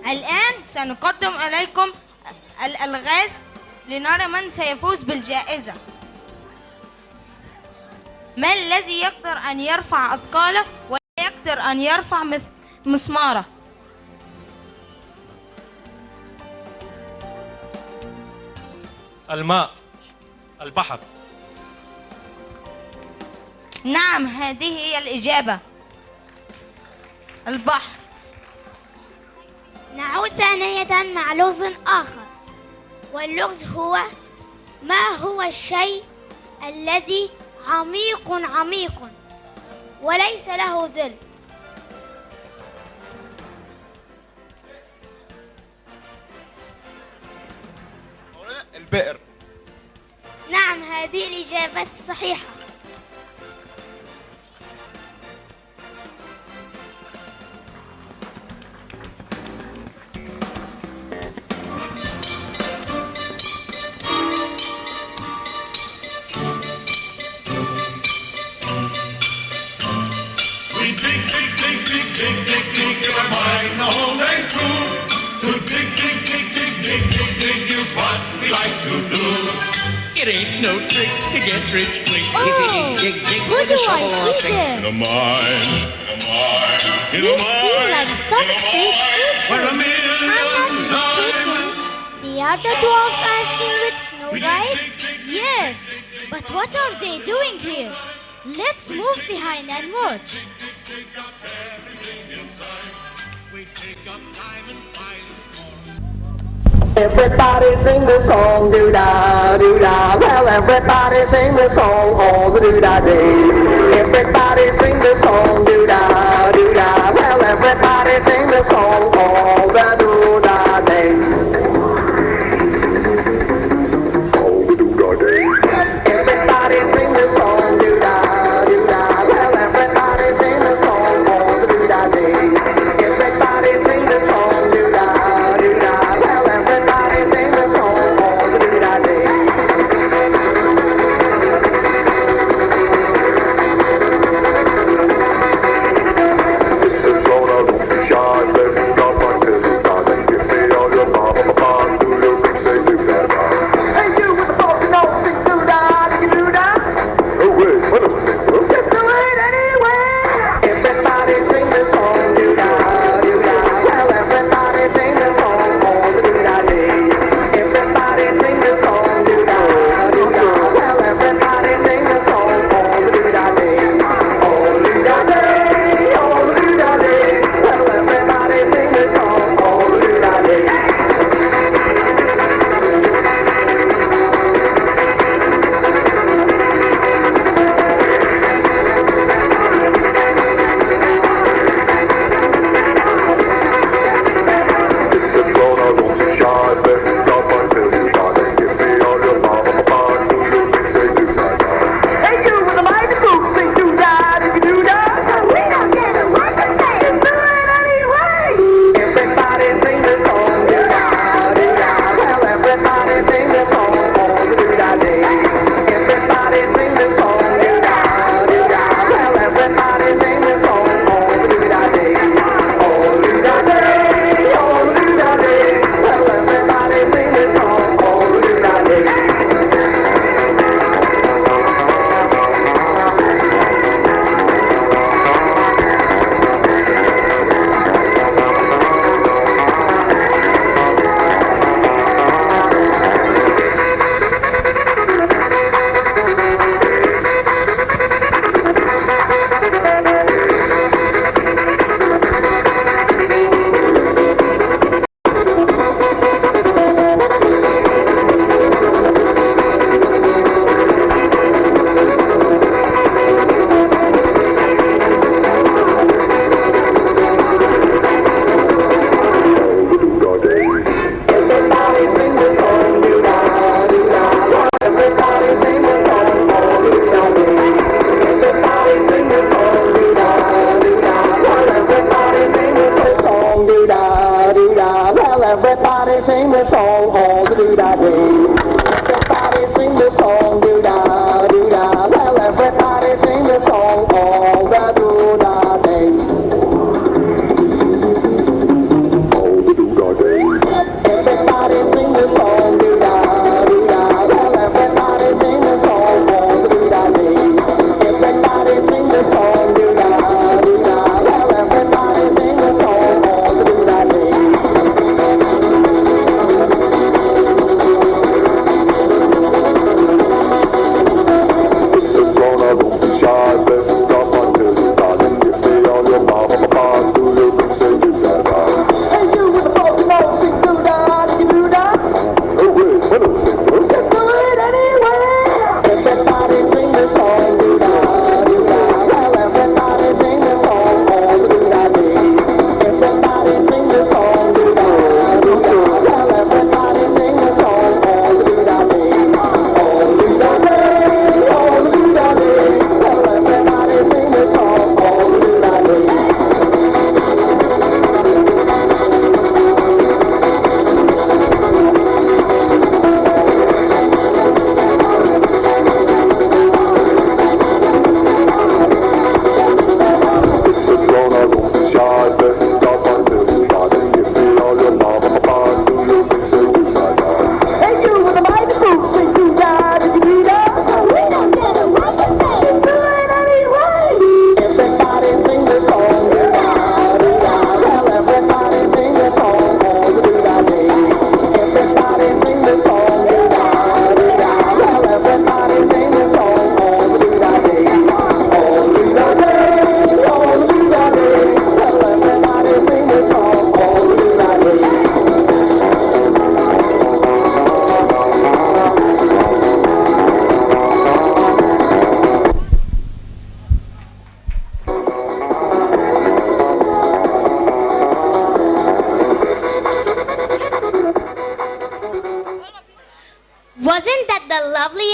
الآن سنقدم إليكم الألغاز لنرى من سيفوز بالجائزة. ما الذي يقدر أن يرفع أثقاله ولا يقدر أن يرفع مسماره؟ الماء، البحر. نعم، هذه هي الإجابة. البحر. نعود ثانية مع لغز آخر، واللغز هو: ما هو الشيء الذي عميق عميق وليس له ظل؟ البئر. نعم، هذه الإجابة الصحيحة. We dig, dig, dig, dig, dig, dig, dig in our mine the whole day through. To dig, dig, dig, dig, dig, dig, dig is what we like to do. It ain't no trick to get rich quick. Oh, Dig, dig, who with a do I shovel or a see pick. there? In a mine, in a mine, in You a seem mine, like some strange where a creatures. million I'm not mistaken. They are the dwarfs I've seen with Snow White? Yes, but what are they doing here? Let's move behind and watch. Everybody sing the song, doo-da, well everybody sing the song all the doo-da day. Everybody sing the song, doo-da, well everybody sing the song all the doo-da day. All the doo-da day. Everybody sing the song, doo-da, well everybody sing the song all the doo-da day. Everybody sing the song, doo-da, well everybody sing the song all the doo-da day.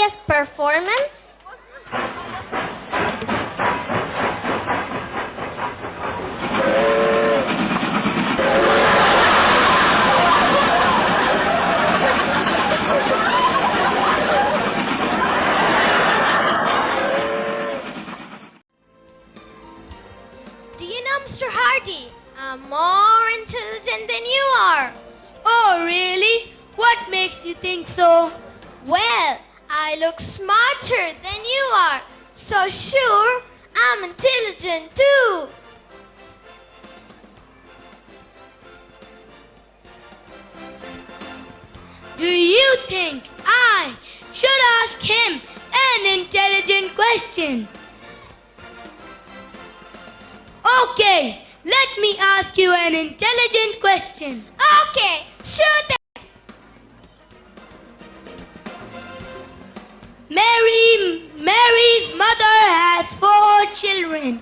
funniest performance? Do you know, Mr. Hardy? I'm more intelligent than you are. Oh, really? What makes you think so? Well, I look smarter than you are. So sure, I'm intelligent too. Do you think I should ask him an intelligent question? Okay, let me ask you an intelligent question. Okay, shoot it. Mary's mother has 4 children.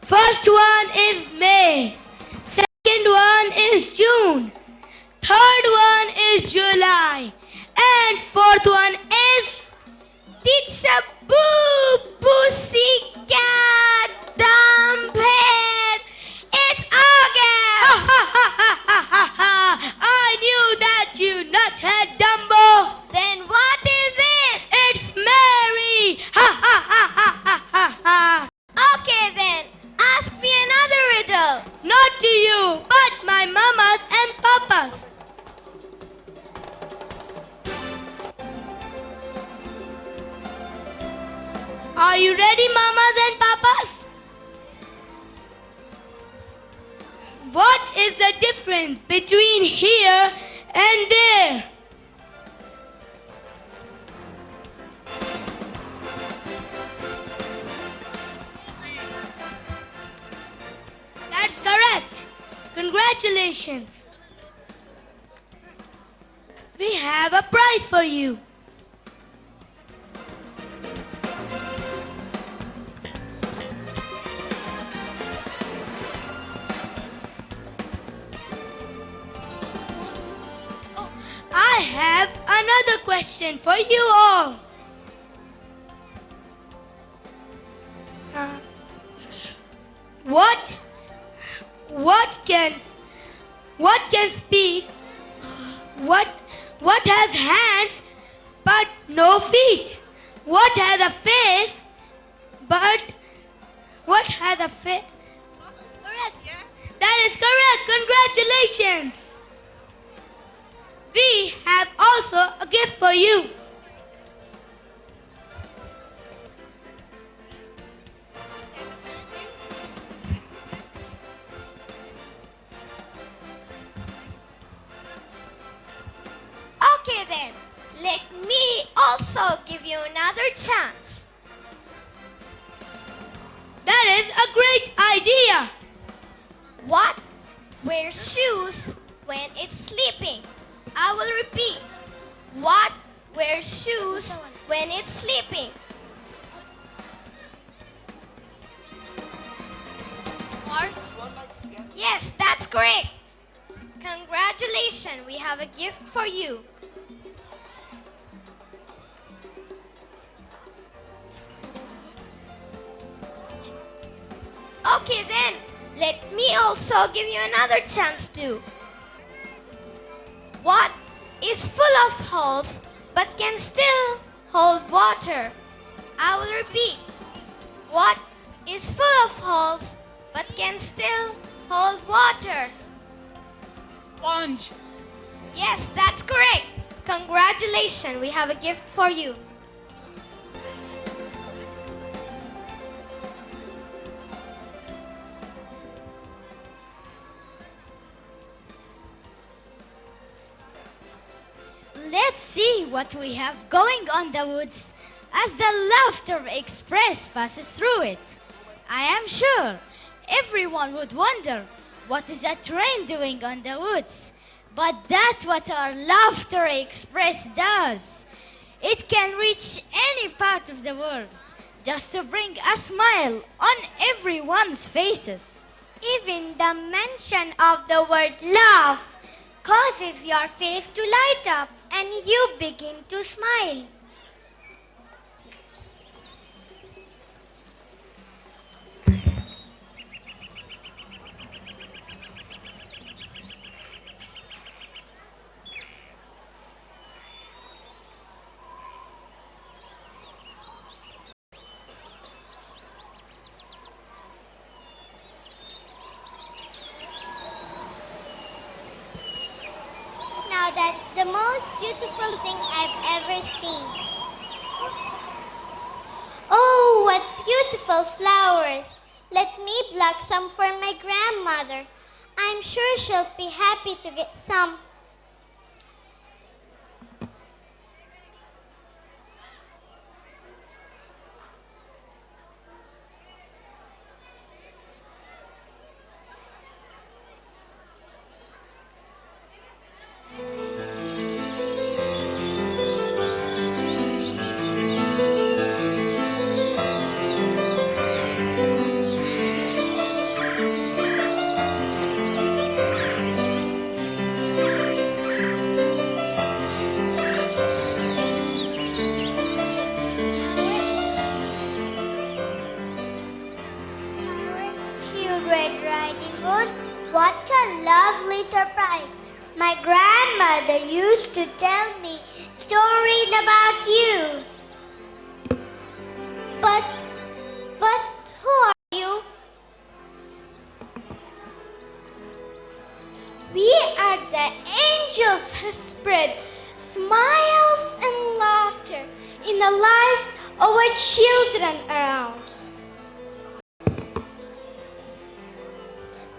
First one is May. Second one is June. Third one is July. And fourth one is... It's a boo, pussycat, dumbhead. It's August. I knew that you nuthead Dumbo. Then what is it? It's Mary. Okay then, ask me another riddle. Not to you, but my mamas and papas. Are you ready, mamas and papas? What is the difference between here and there? That's correct. Congratulations. We have a prize for you. I have another question for you all. What can speak? What has hands but no feet? What has a face but what has a face? Correct. Yes. That is correct. Congratulations. We have also a gift for you. Okay then, let me also give you another chance. That is a great idea. What wears shoes when it's sleeping? I will repeat. What wears shoes when it's sleeping? Yes, that's correct. Congratulations, we have a gift for you. Okay then, let me also give you another chance too. What is full of holes but can still hold water? I will repeat. What is full of holes but can still hold water? Sponge. Yes, that's correct. Congratulations, we have a gift for you. Let's see what we have going on the woods as the Laughter Express passes through it. I am sure everyone would wonder what is a train doing on the woods. But that's what our Laughter Express does. It can reach any part of the world just to bring a smile on everyone's faces. Even the mention of the word laugh causes your face to light up and you begin to smile. the most beautiful thing I've ever seen. Oh, what beautiful flowers! Let me pluck some for my grandmother. I'm sure she'll be happy to get some. Red Riding Hood, what a lovely surprise. My grandmother used to tell me stories about you. But who are you? We are the angels who spread smiles and laughter in the lives of our children around.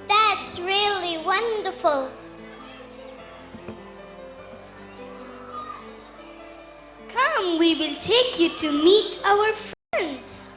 That's really wonderful. Come, we will take you to meet our friends.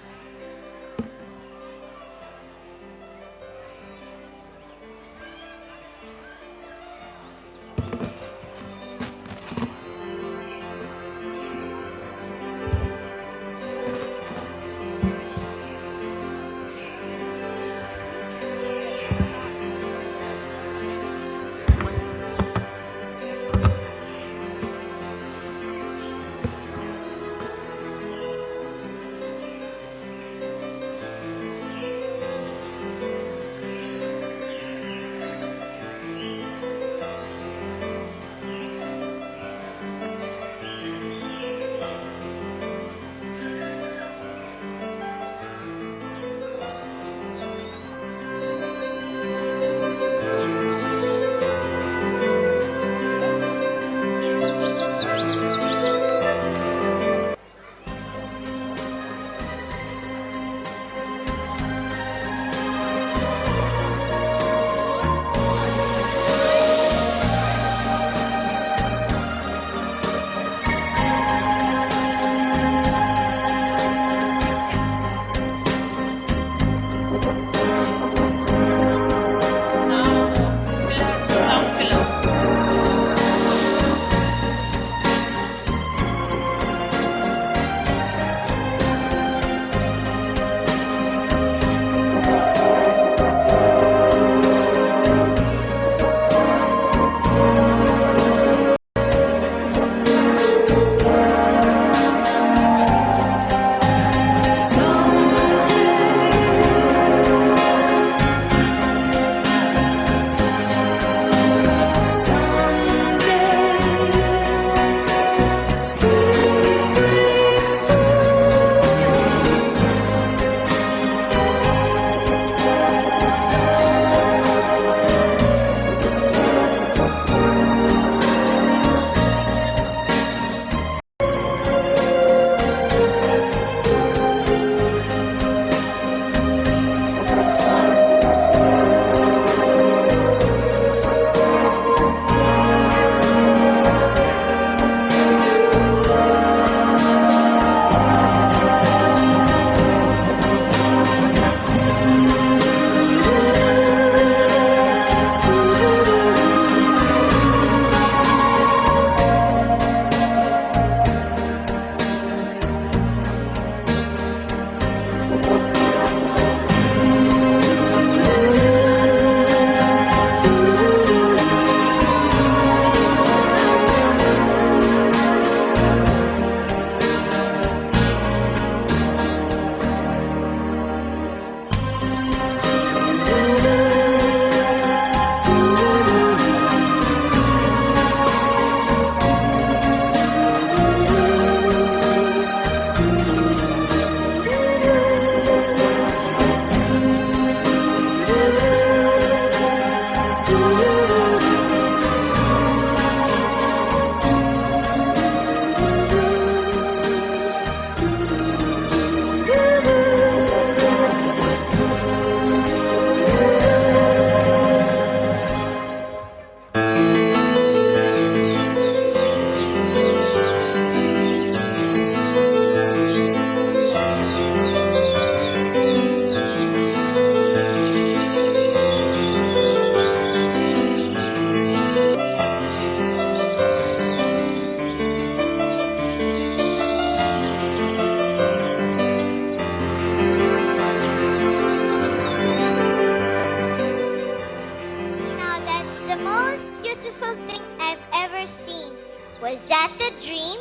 Was that a dream?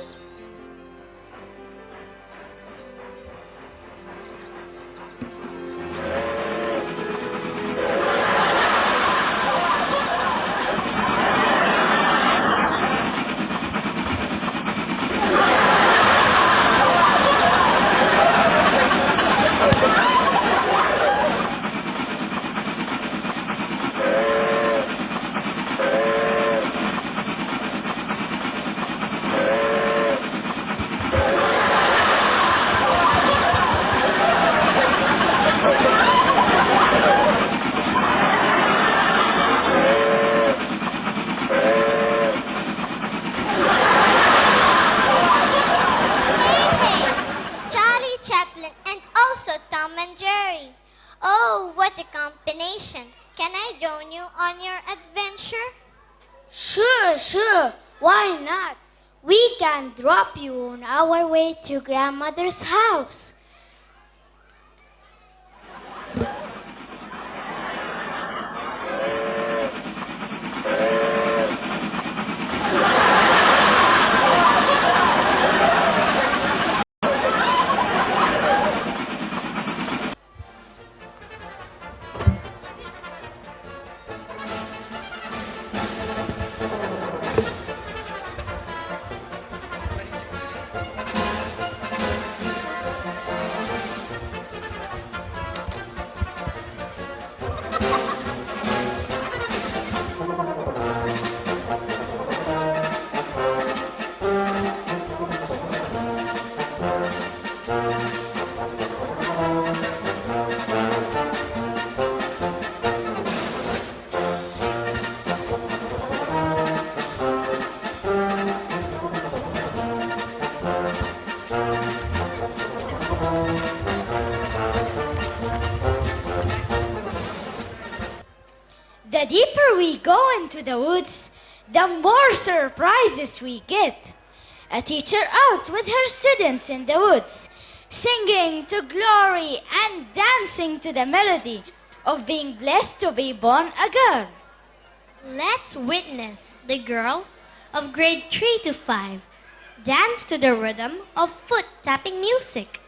Charlie Chaplin and also Tom and Jerry. Oh, what a combination. Can I join you on your adventure? Sure. Why not? We can drop you on our way to grandmother's house. The deeper we go into the woods, the more surprises we get. A teacher out with her students in the woods, singing to glory and dancing to the melody of being blessed to be born a girl. Let's witness the girls of grade 3 to 5 dance to the rhythm of foot tapping music.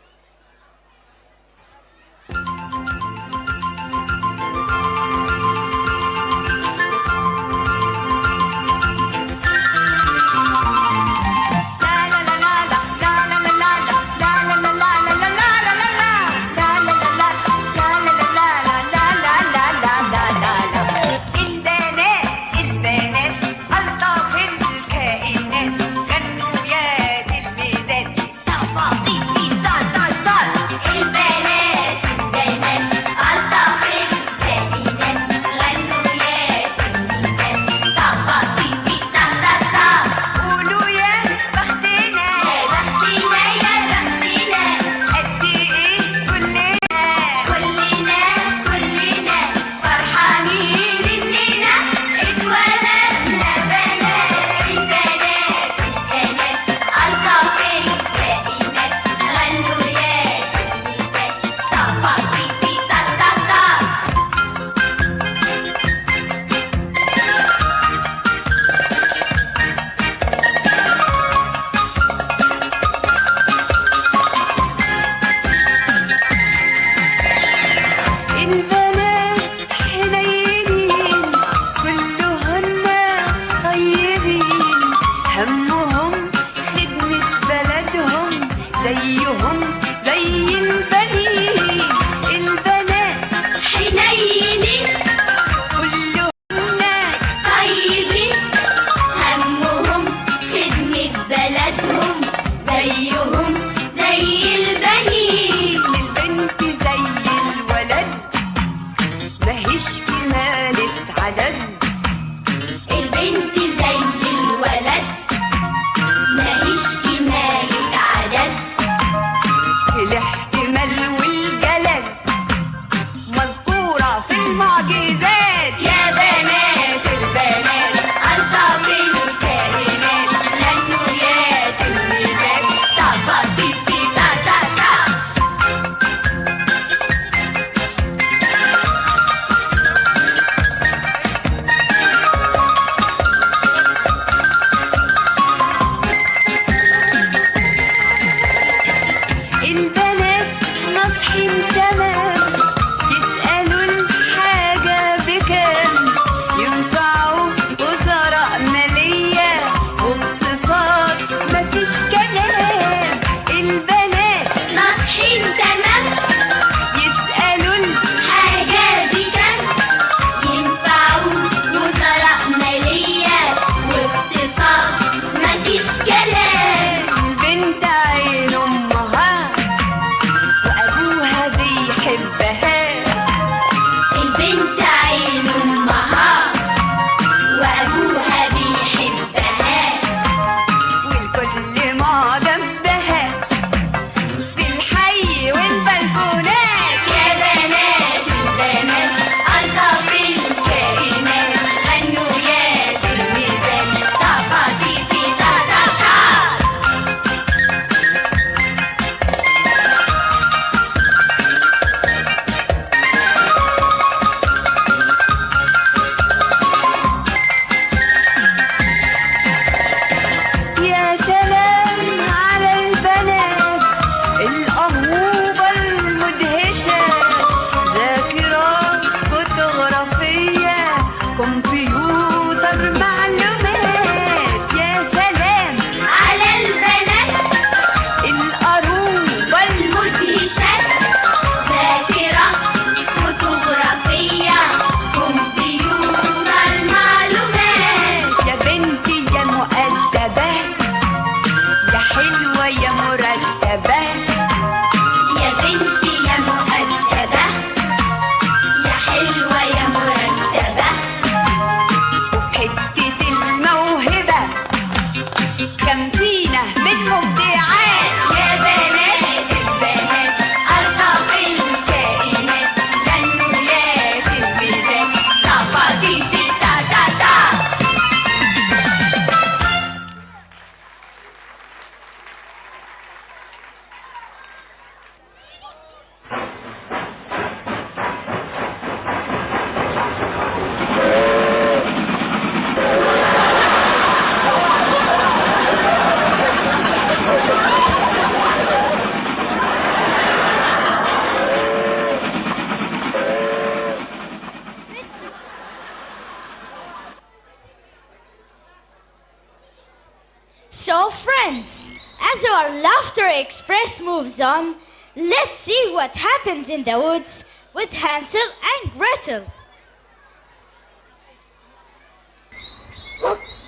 So friends, as our Laughter Express moves on, let's see what happens in the woods with Hansel and Gretel.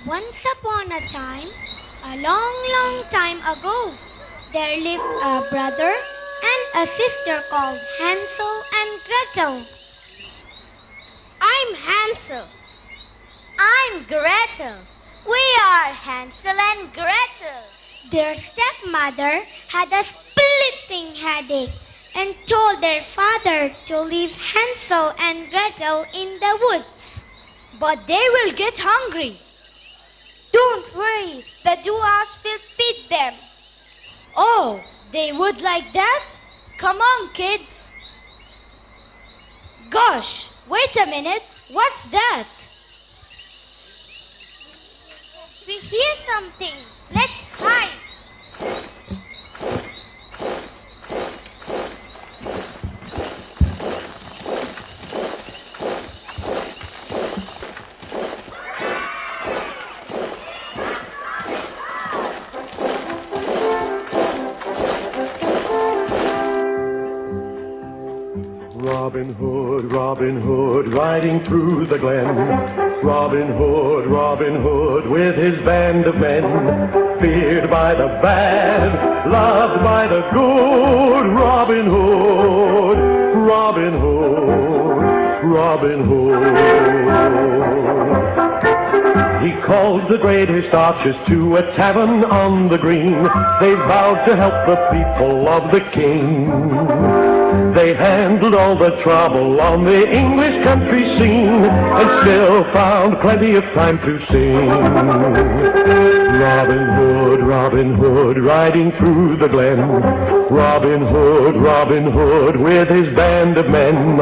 Once upon a time, a long, long time ago, there lived a brother and a sister called Hansel and Gretel. I'm Hansel. I'm Gretel. We are Hansel and Gretel. Their stepmother had a splitting headache and told their father to leave Hansel and Gretel in the woods. But they will get hungry. Don't worry, the dwarfs will feed them. Oh, they would like that? Come on, kids. Gosh, wait a minute. What's that? We hear something. Let's hide. Robin Hood, riding through the glen. Robin Hood, with his band of men. Feared by the bad, loved by the good. Robin Hood, Robin Hood, Robin Hood. He called the greatest archers to a tavern on the green. They vowed to help the people of the king. They handled all the trouble on the English country scene and still found plenty of time to sing. Robin Hood, riding through the glen. Robin Hood, with his band of men.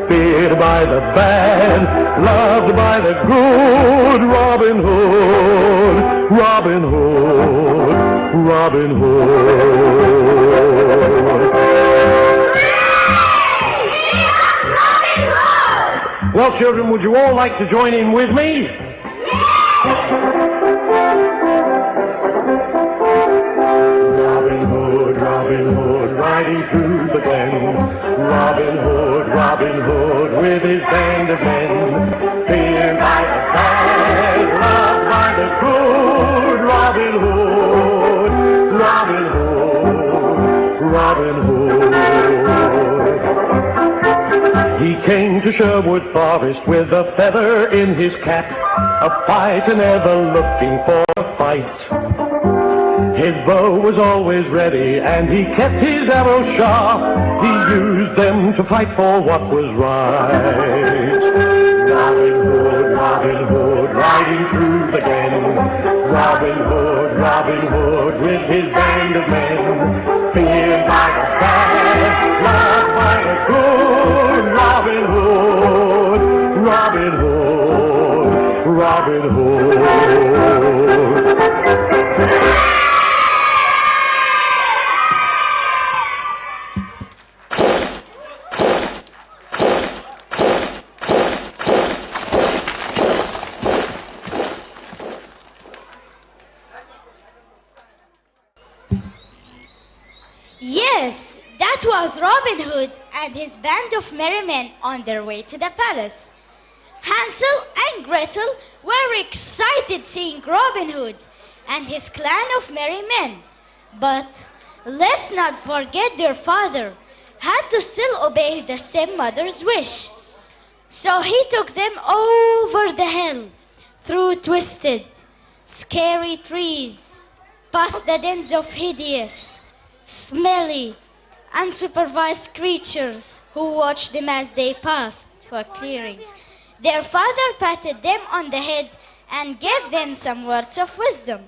Feared by the bad, loved by the good. Robin Hood, Robin Hood, Robin Hood. Well, children, would you all like to join in with me? Robin Hood, riding through the glen. Robin Hood, with his band of men. Feared by the bad, loved by the good. Robin Hood, Robin Hood, Robin Hood. He came to Sherwood Forest with a feather in his cap, a fighter never looking for a fight. His bow was always ready and he kept his arrows sharp. He used them to fight for what was right. Robin Hood, riding through the glen. Robin Hood, with his band of men. Feared by the bad, loved by the good. Robin Hood, Robin Hood, Robin Hood. Yes, that was Robin Hood and his band of merry men on their way to the palace. Hansel and Gretel were excited seeing Robin Hood and his clan of merry men. But let's not forget their father had to still obey the stepmother's wish. So he took them over the hill, through twisted, scary trees, past the dens of hideous, smelly, unsupervised creatures who watched them as they passed to a clearing. Their father patted them on the head and gave them some words of wisdom.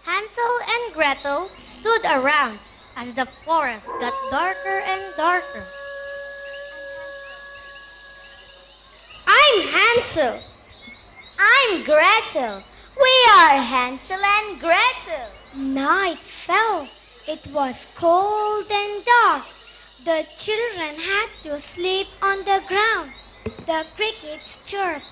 Hansel and Gretel stood around as the forest got darker and darker. I'm Hansel. I'm Gretel. We are Hansel and Gretel. Night fell. It was cold and dark. The children had to sleep on the ground. The crickets chirped.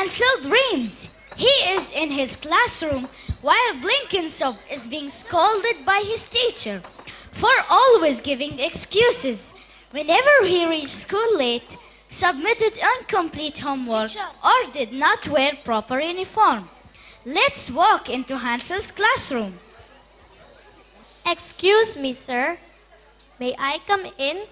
Hansel dreams. He is in his classroom while Blenkinsop is being scolded by his teacher for always giving excuses. Whenever he reached school late, submitted incomplete homework, or did not wear proper uniform. Let's walk into Hansel's classroom. Excuse me, sir. May I come in?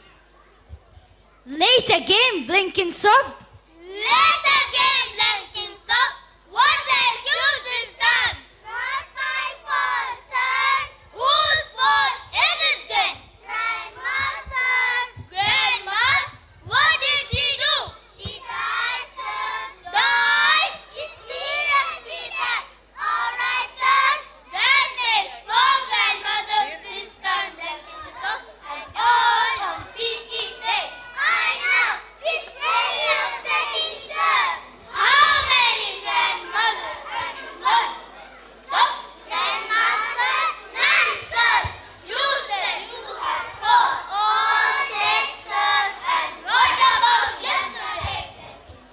Late again, Blenkinsop. Late again, Blenkinsop. What's the excuse this time? Not my fault, sir. Whose fault is it then? Grandma's, sir. Grandma's? What did she do? She died, sir. Died? She seriously died. All right, sir. That makes four grandmothers this time, Blenkinsop, and all on PE days. I know. It's very upsetting, sir. How many grandmothers have you got? So, grandma's sir? None, sir. You said you had four. All dead, sir. And what about yesterday?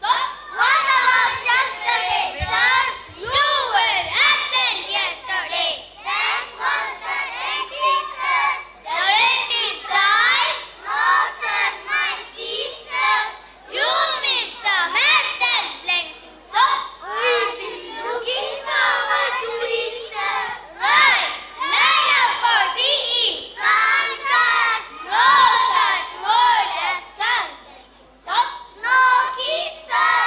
So, what about yesterday, sir? You were absent yesterday. That was the dentist, sir. The dentist died? No, sir, my teacher. You missed the master's Blenkinsop. We've been looking forward to it, sir. Right. Line up for PE. Come, sir. No such word as come. Blenkinsop. No kids, sir.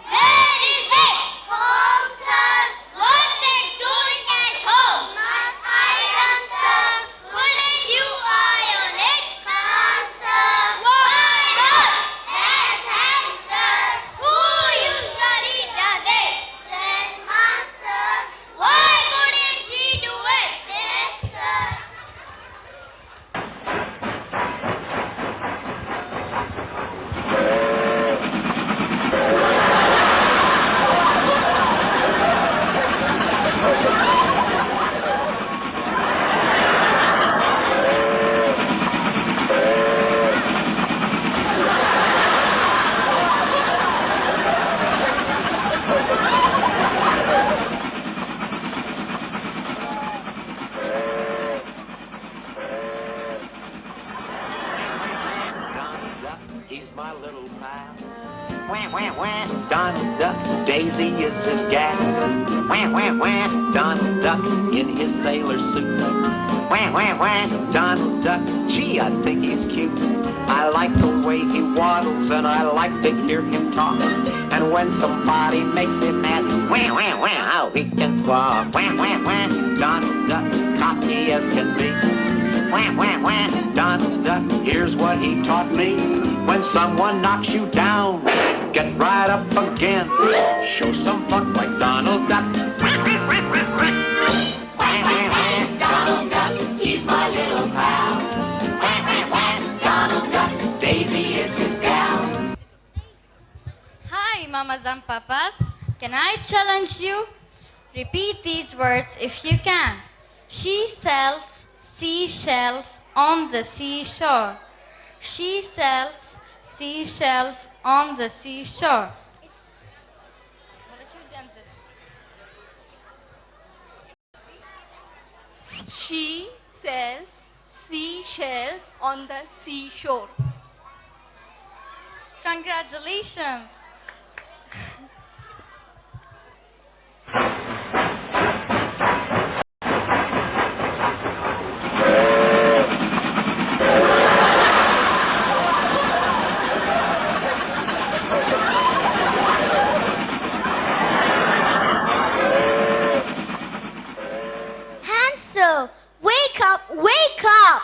Where is it? Home, sir. What's it doing at home? Not iron, sir. Couldn't you iron it? Come, sir. Why not? That hand, sir. Who usually does it? Grandma, sir. Why couldn't she do it? Yes, sir. Donald Duck, he's my little pal. Wah, wah, wah. Donald Duck, Daisy is his gal. Wah, wah, wah. Donald Duck in his sailor suit. Wah, wah, wah. Donald Duck, gee, I think he's cute. I like the way he waddles and I like to hear him talk. And when somebody makes him mad, wah, wah, wah, how he can squawk. Wah, wah, wah. Donald Duck, cocky as can be. Wah, wah, wah. Donald Duck, here's what he taught me. When someone knocks you down, get right up again. Show some pluck like Donald Duck. Donald Duck, he's my little pal. Donald Duck, Daisy is his gal. Hi, mamas and papas. Can I challenge you? Repeat these words if you can. She sells seashells on the seashore. She sells seashells on the seashore. She sells seashells on the seashore. Congratulations. Hansel, wake up, wake up!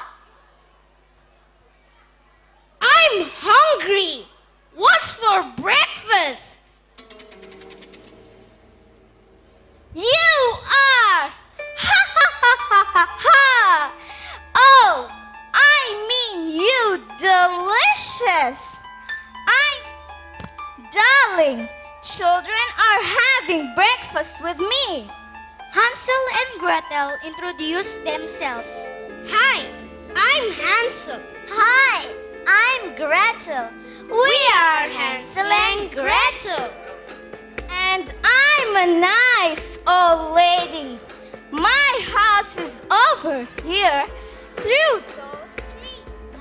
I'm hungry. What's for breakfast? You are! Ha ha ha ha ha ha! Oh, I mean you delicious! Darling, children are having breakfast with me. Hansel and Gretel introduced themselves. Hi, I'm Hansel. Hi, I'm Gretel. We are Hansel and Gretel. And I'm a nice old lady. My house is over here through those trees.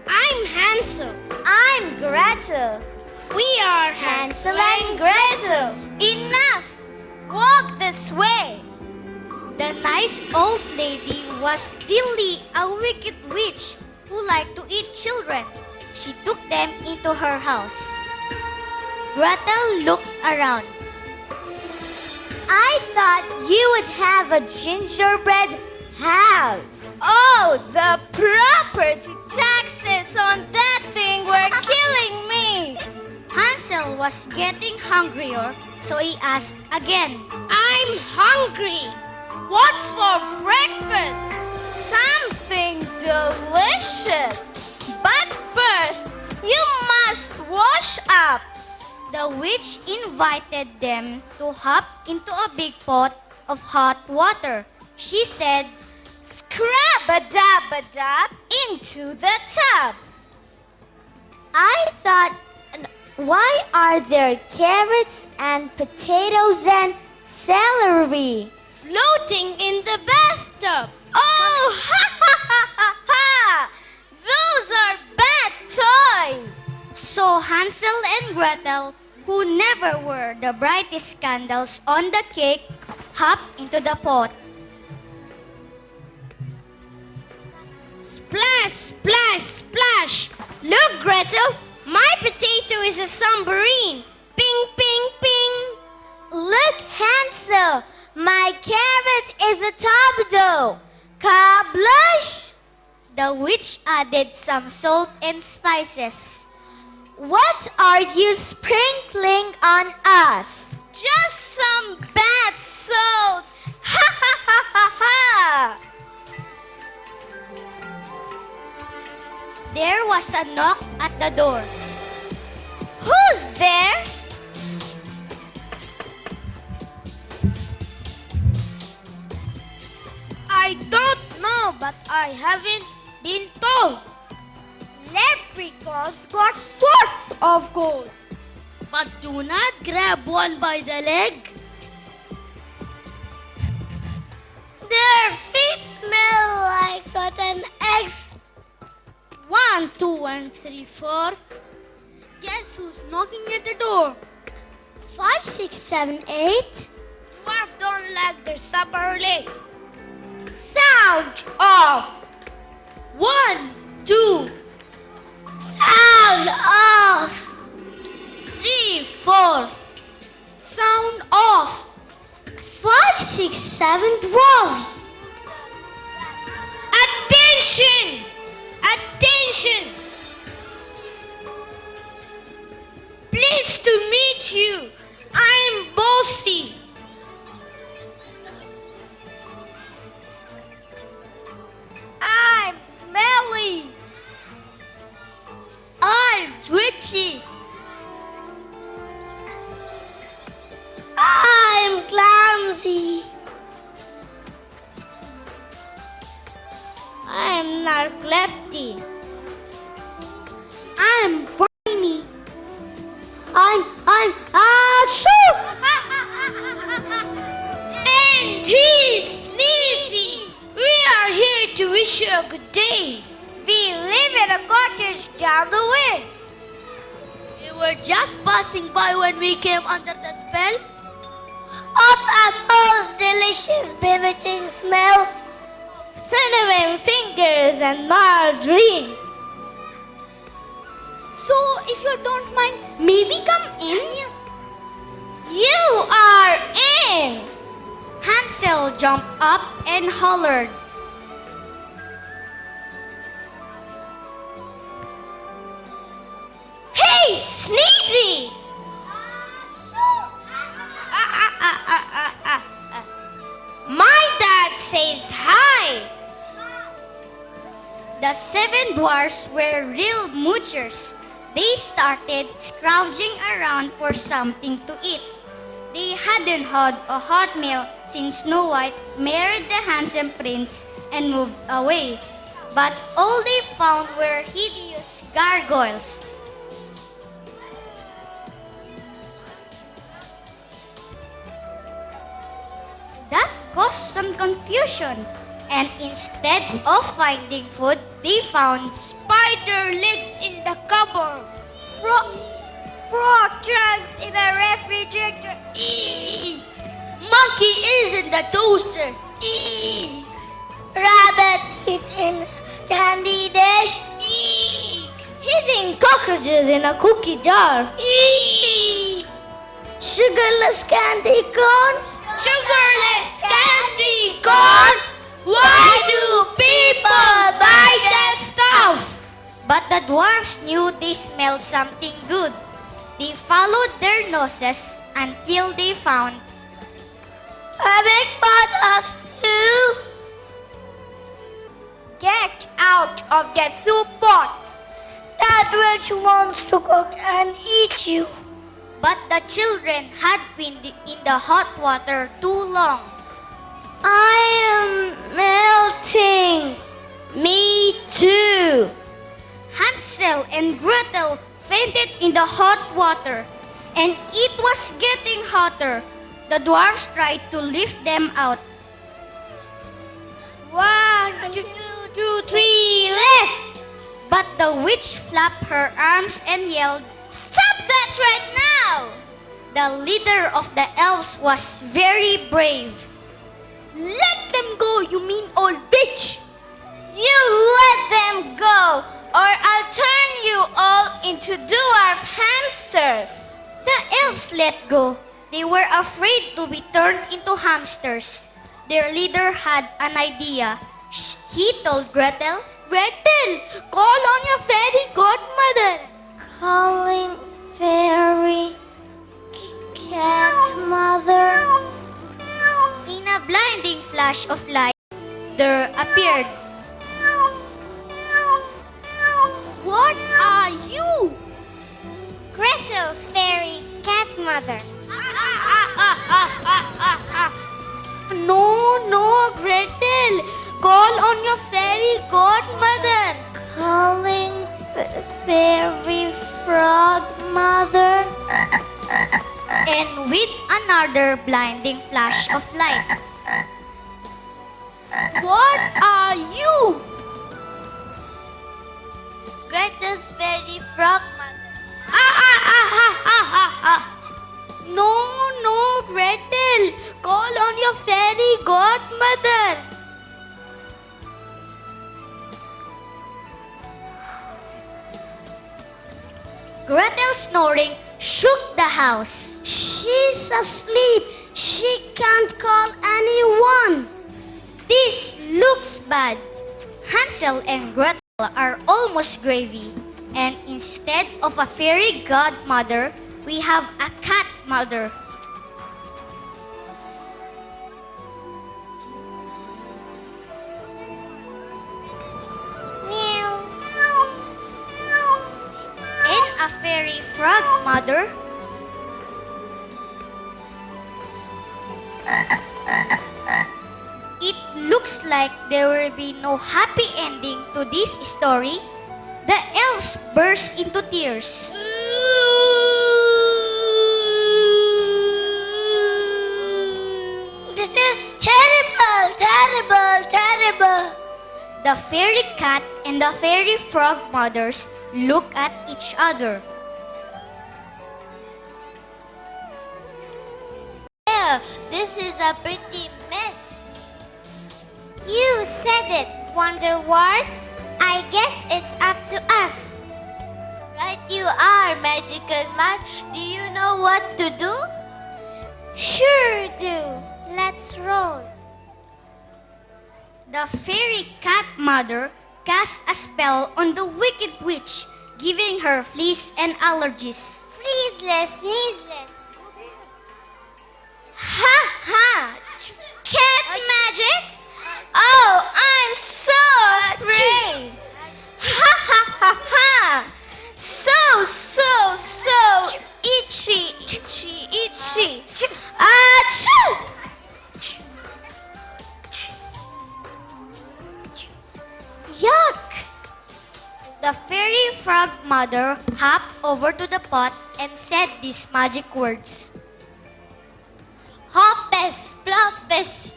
I'm Hansel. I'm Gretel. We are Hansel and Gretel. Enough! Walk this way. The nice old lady was really a wicked witch who liked to eat children. She took them into her house. Gretel looked around. I thought you would have a gingerbread house. Oh, the property taxes on that thing were killing me. Hansel was getting hungrier, so he asked again. I'm hungry. What's for breakfast? Something delicious. But first, you must wash up. The witch invited them to hop into a big pot of hot water. She said, Scrab-a-dab-a-dab into the tub. I thought, why are there carrots and potatoes and celery floating in the bathtub? Oh, ha ha ha ha ha! Those are bad toys. So Hansel and Gretel, who never were the brightest candles on the cake, hopped into the pot. Splash, splash, splash! Look, Gretel, my potato is a submarine. Ping, ping, ping. Look, Hansel, my carrot is a tabdo. Kablush! The witch added some salt and spices. What are you sprinkling on us? Just some bad salt. Ha ha ha ha ha! There was a knock at the door. Who's there? I don't know, but I haven't been told. Leprechauns got pots of gold. But do not grab one by the leg. Their feet smell like rotten eggs. 1, 2, and 3, 4. Guess who's knocking at the door? 5, 6, 7, 8. Dwarf don't like their supper late. Sound off. 1, 2. Sound off. 3, 4. Sound off. 5, 6, 7 dwarves. Attention! Attention! Pleased to meet you. I'm Bossy. I'm smelly. I'm twitchy. I'm clumsy. I'm narcoleptic. I'm whiny. I'm achoo! And he's sneezy. We are here to wish you a good day. We live in a cottage down the way. We were just passing by when we came under the spell of a most delicious bewitching smell. Cinnamon fingers and margarine. So, if you don't mind, maybe come in. You are in. Hansel jumped up and hollered. Hey, Sneezy! My dad says hi. The 7 dwarfs were real moochers. They started scrounging around for something to eat. They hadn't had a hot meal since Snow White married the handsome prince and moved away. But all they found were hideous gargoyles. caused some confusion. And instead of finding food, they found spider legs in the cupboard, frog trunks in the refrigerator, Monkey ears in the toaster, Rabbit hid in candy dish, hidden cockroaches in a cookie jar, sugarless candy corn. sugarless candy corn. Why do people buy that stuff? But the dwarfs knew they smelled something good. They followed their noses until they found A big pot of soup. Get out of that soup pot. That witch wants to cook and eat you. But the children had been in the hot water too long. I am melting. Me too. Hansel and Gretel fainted in the hot water, and it was getting hotter. The dwarfs tried to lift them out. 1, 2, 3, left! But the witch flapped her arms and yelled, "Stop that right now!" The leader of the elves was very brave. Let them go, you mean old bitch. You let them go, or I'll turn you all into dwarf hamsters. The elves let go. They were afraid to be turned into hamsters. Their leader had an idea. He told Gretel, Gretel, call on your fairy godmother. Calling fairy cat mother. In a blinding flash of light, there appeared. What are you? Gretel's fairy cat mother. No, Gretel. Call on your fairy godmother. Calling fairy frog mother. And with another blinding flash of light. What are you? Gretel's fairy frog mother. No, Gretel. Call on your fairy godmother. Gretel, snoring, shook the house. She's asleep. She can't call anyone. This looks bad. Hansel and Gretel are almost gravy. And instead of a fairy godmother, we have a cat mother. And a fairy frog mother. It looks like there will be no happy ending to this story. The elves burst into tears. This is terrible, terrible, terrible. The fairy cat and the fairy frog mothers look at each other. Well, this is a pretty mess. You said it, Wonderwarts. I guess it's up to us. Right you are, Magical Man. Do you know what to do? Sure do. Let's roll. The fairy cat mother cast a spell on the wicked witch, giving her fleas and allergies. Freezeless, sneezeless. Ha ha! Cat magic? Oh, I'm so afraid! Ha ha ha ha! So itchy, itchy, itchy. Achoo! Yuck! The fairy frog mother hopped over to the pot and said these magic words. Hoppus, ploppus, toughest.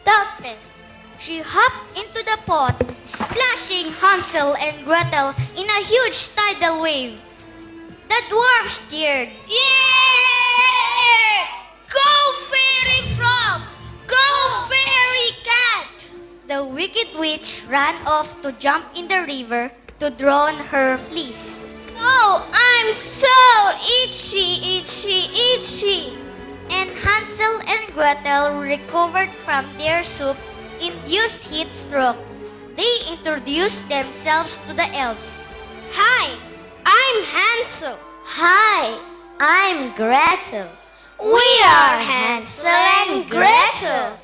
She hopped into the pot, splashing Hansel and Gretel in a huge tidal wave. The dwarfs cheered. Yeah! Go fairy frog! Go fairy cat! The wicked witch ran off to jump in the river to drown her fleece. Oh, I'm so itchy, itchy, itchy. And Hansel and Gretel recovered from their soup-induced heat stroke. They introduced themselves to the elves. Hi, I'm Hansel. Hi, I'm Gretel. We are Hansel and Gretel.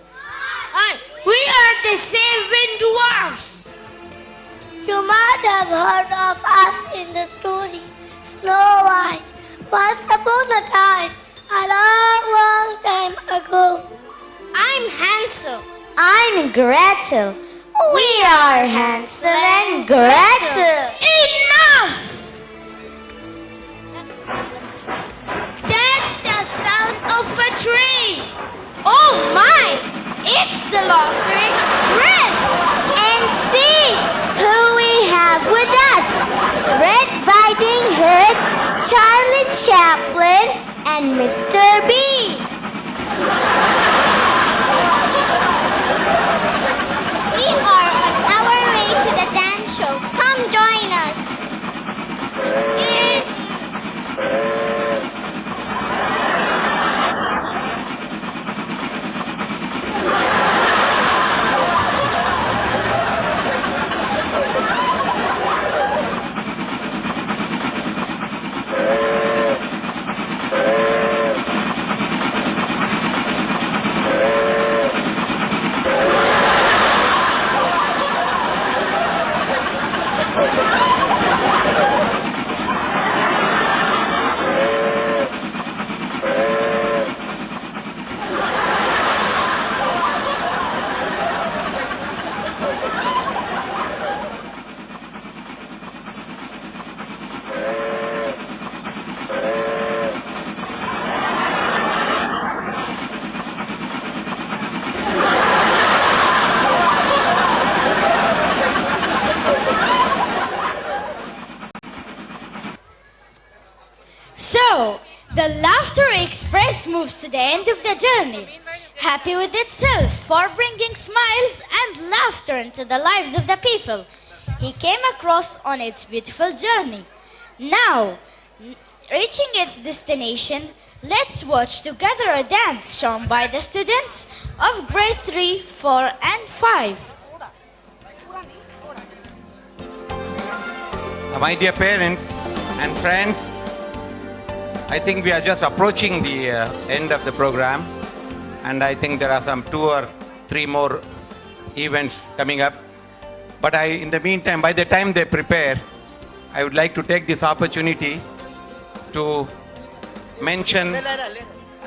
Hi, we are the seven dwarfs. You might have heard of us in the story Snow White. Once upon a time, a long, long time ago. I'm Hansel. I'm Gretel. We are Hansel and Gretel. Enough! That's the sound of a tree. Oh my! It's the Laughter Express. And see who we have with us. Red Riding Hood, Charlie Chaplin, and Mr. B. We are on our way to the dance show. Come join us. So, the Laughter Express moves to the end of the journey, happy with itself for bringing smiles and laughter into the lives of the people he came across on its beautiful journey. Now, reaching its destination, let's watch together a dance shown by the students of grade 3, 4, and 5. My dear parents and friends, I think we are just approaching the end of the program, and I think there are some 2 or 3 more events coming up. But in the meantime, by the time they prepare, I would like to take this opportunity to mention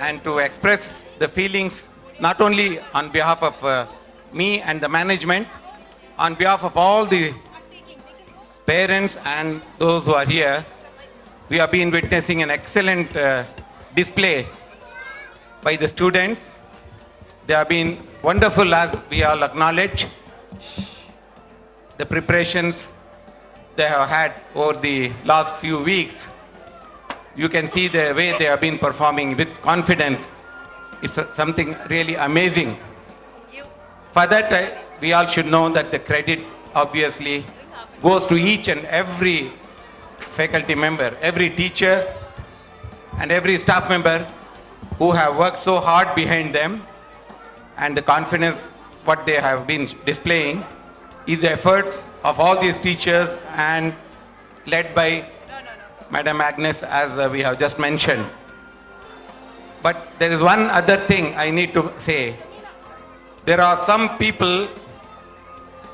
and to express the feelings not only on behalf of me and the management, on behalf of all the parents and those who are here. We have been witnessing an excellent display by the students. They have been wonderful, as we all acknowledge. The preparations they have had over the last few weeks, you can see the way they have been performing with confidence. It's something really amazing. For that, we all should know that the credit obviously goes to each and every faculty member, every teacher, and every staff member who have worked so hard behind them, and the confidence what they have been displaying is the efforts of all these teachers and led by Madam Agnes, as we have just mentioned. But there is one other thing I need to say. There are some people,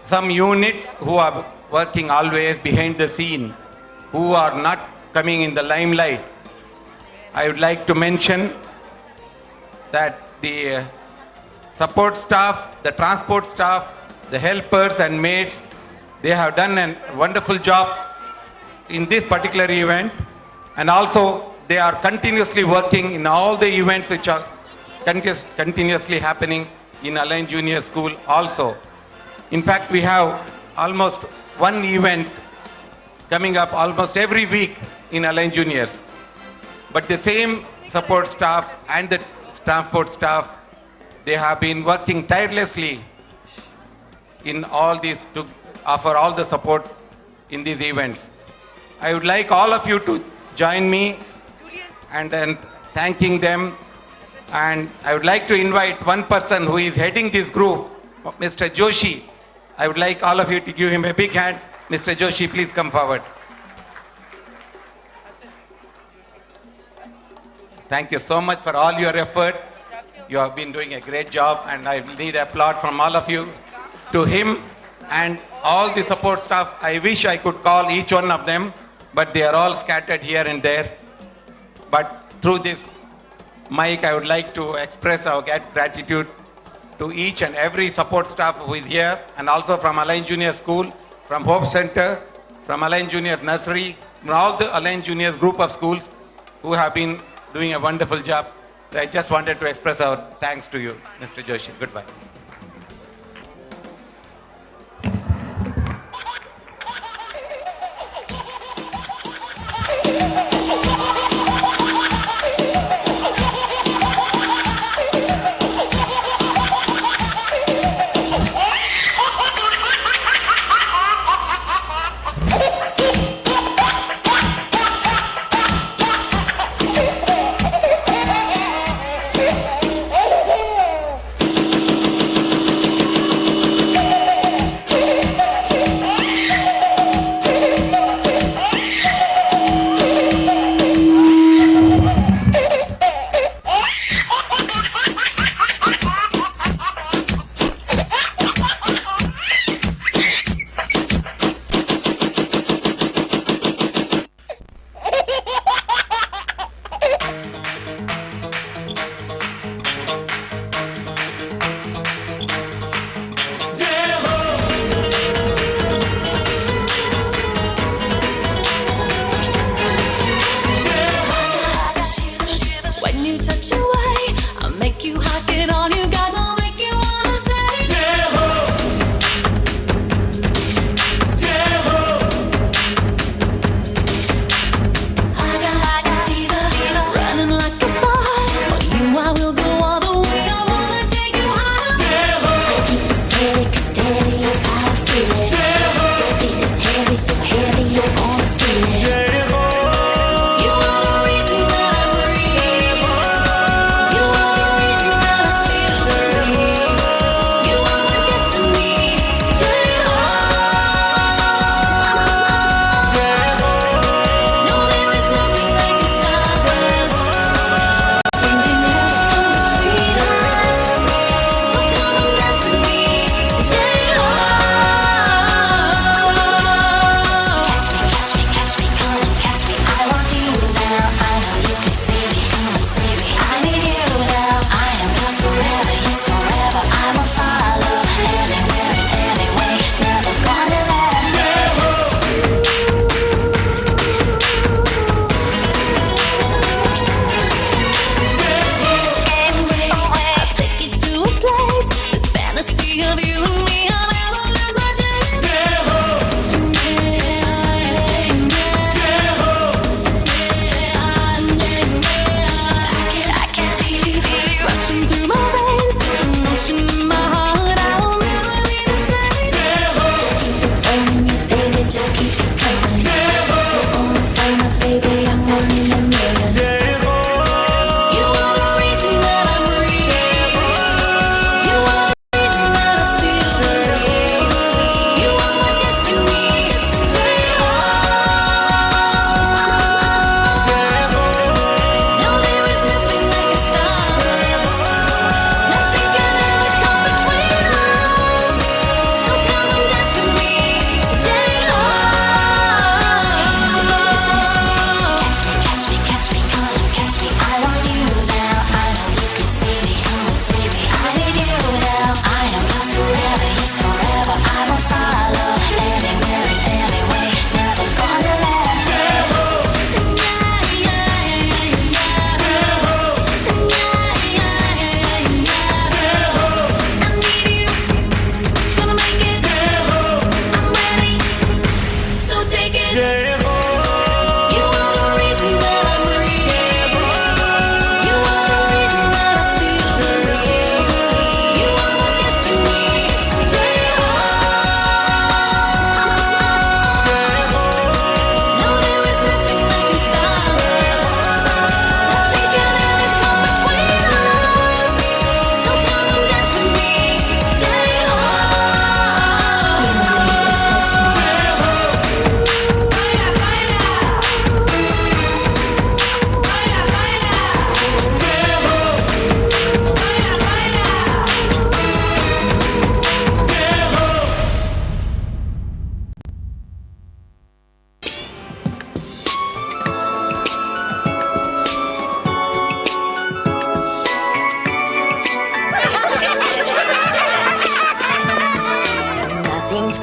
some units who are working always behind the scene, who are not coming in the limelight. I would like to mention that the support staff, the transport staff, the helpers and maids, they have done a wonderful job in this particular event, and also they are continuously working in all the events which are continuously happening in Align Junior School also. In fact, we have almost one event coming up almost every week in Align Juniors. But the same support staff and the transport staff, they have been working tirelessly in all these to offer all the support in these events. I would like all of you to join me and then thanking them. And I would like to invite one person who is heading this group, Mr. Joshi. I would like all of you to give him a big hand. Mr. Joshi, please come forward. Thank you so much for all your effort. You have been doing a great job, and I need applaud from all of you. To him and all the support staff, I wish I could call each one of them, but they are all scattered here and there. But through this mic, I would like to express our gratitude to each and every support staff who is here, and also from Align Junior School, from Hope Center, from Align Junior Nursery, from all the Align Juniors group of schools who have been doing a wonderful job. I just wanted to express our thanks to you, Mr. Joshi. Goodbye.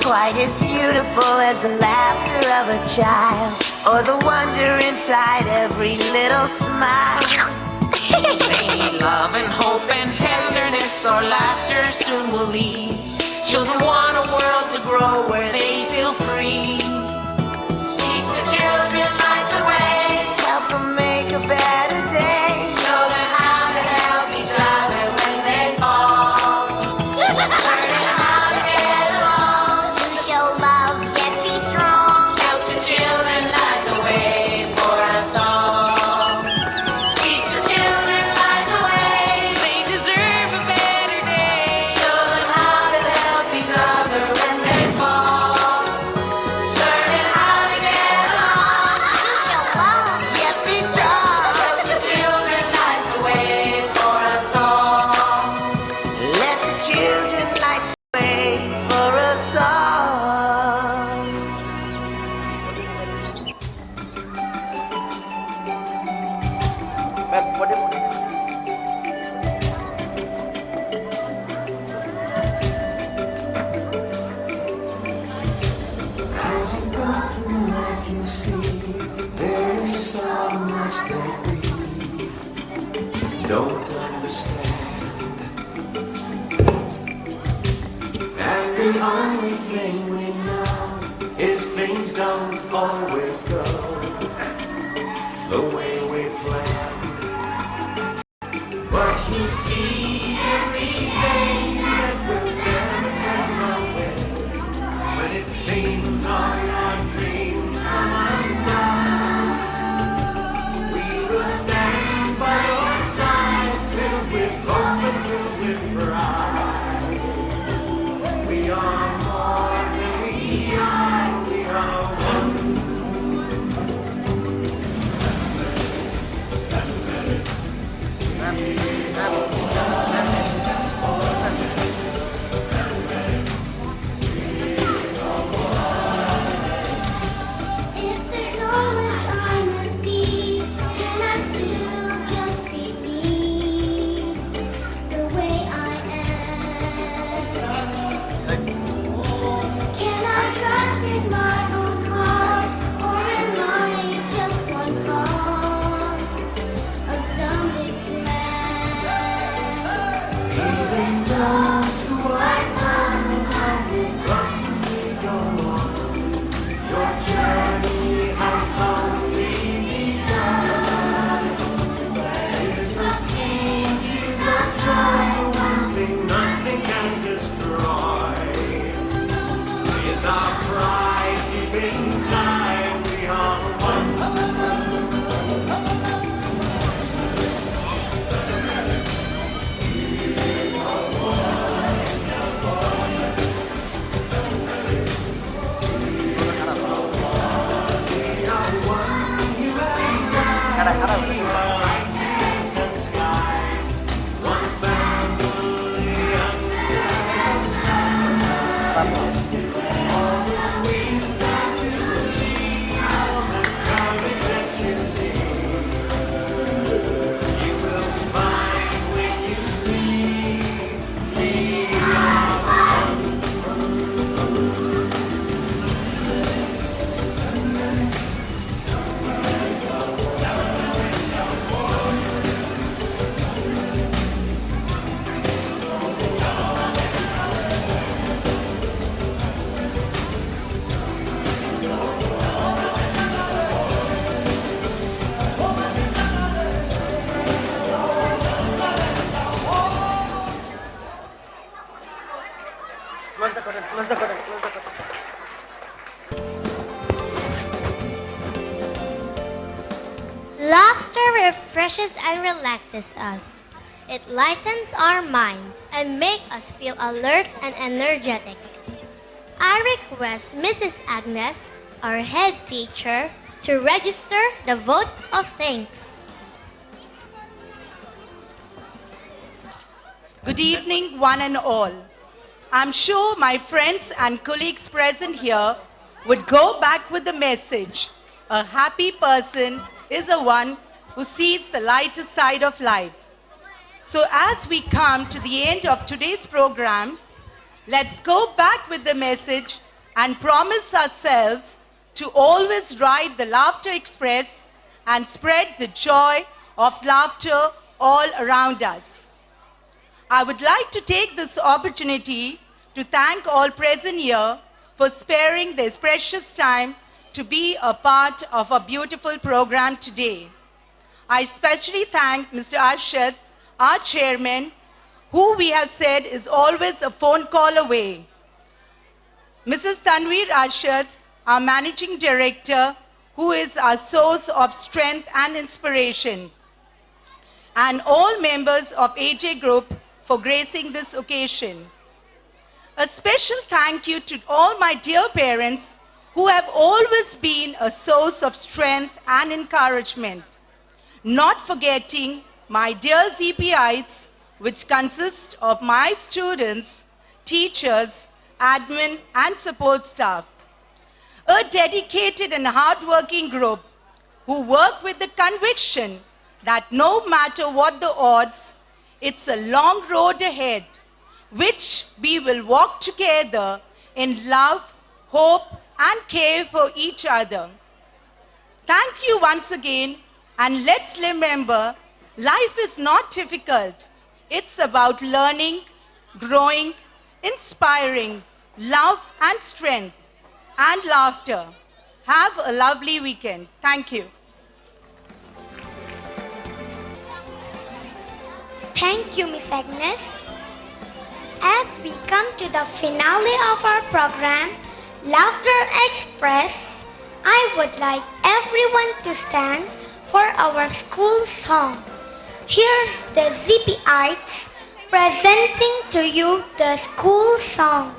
quite as beautiful as the laughter of a child, or the wonder inside every little smile. They need love and hope and tenderness, or laughter soon will leave. Children want a world to grow where they feel free. Teach the children life the way, help them make a better day. show them how to help each other when they fall. Learn them how to get along, To show love yet be strong. help the children light the way for us all. Teach the children light the way, they deserve a better day. Show them how to help each other when they fall. Learn them how to get along, To show love yet be strong. help the children light the way for us all. Let the children light the way for us all. As you go through life, you see there is so much that we don't understand. And the only thing we know is things don't always go the way we planned. But you see every day that we'll never turn away. When it seems all your dreams come undone, we will stand by your side, filled with hope and filled with pride. We are more than we are one. If there's so much I must be, can I still just be me, the way I am? Can I trust in my own heart, or am I just one part of some big plan? Even those who are not with us as we go on, your journey has only begun. Tears of pain, tears of joy, one thing nothing can destroy. It's our pride deep inside, we are one. Laughter refreshes and relaxes us. It lightens our minds and makes us feel alert and energetic. I request Mrs. Agnes, our head teacher, to register the vote of thanks. Good evening, one and all. I'm sure my friends and colleagues present here would go back with the message, a happy person is the one who sees the lighter side of life. So as we come to the end of today's program, let's go back with the message and promise ourselves to always ride the Laughter Express and spread the joy of laughter all around us. I would like to take this opportunity to thank all present here for sparing their precious time to be a part of our beautiful program today. I especially thank Mr. Arshad, our chairman, who we have said is always a phone call away. Mrs. Tanveer Arshad, our managing director, who is our source of strength and inspiration, and all members of AJ Group for gracing this occasion. A special thank you to all my dear parents who have always been a source of strength and encouragement. Not forgetting my dear ZPites, which consist of my students, teachers, admin, and support staff. A dedicated and hardworking group who work with the conviction that no matter what the odds, it's a long road ahead, which we will walk together in love, hope, and care for each other. Thank you once again, and let's remember, life is not difficult. It's about learning, growing, inspiring, love and strength, and laughter. Have a lovely weekend. Thank you. Thank you, Miss Agnes. As we come to the finale of our program, Laughter Express, I would like everyone to stand for our school song. Here's the ZPites presenting to you the school song.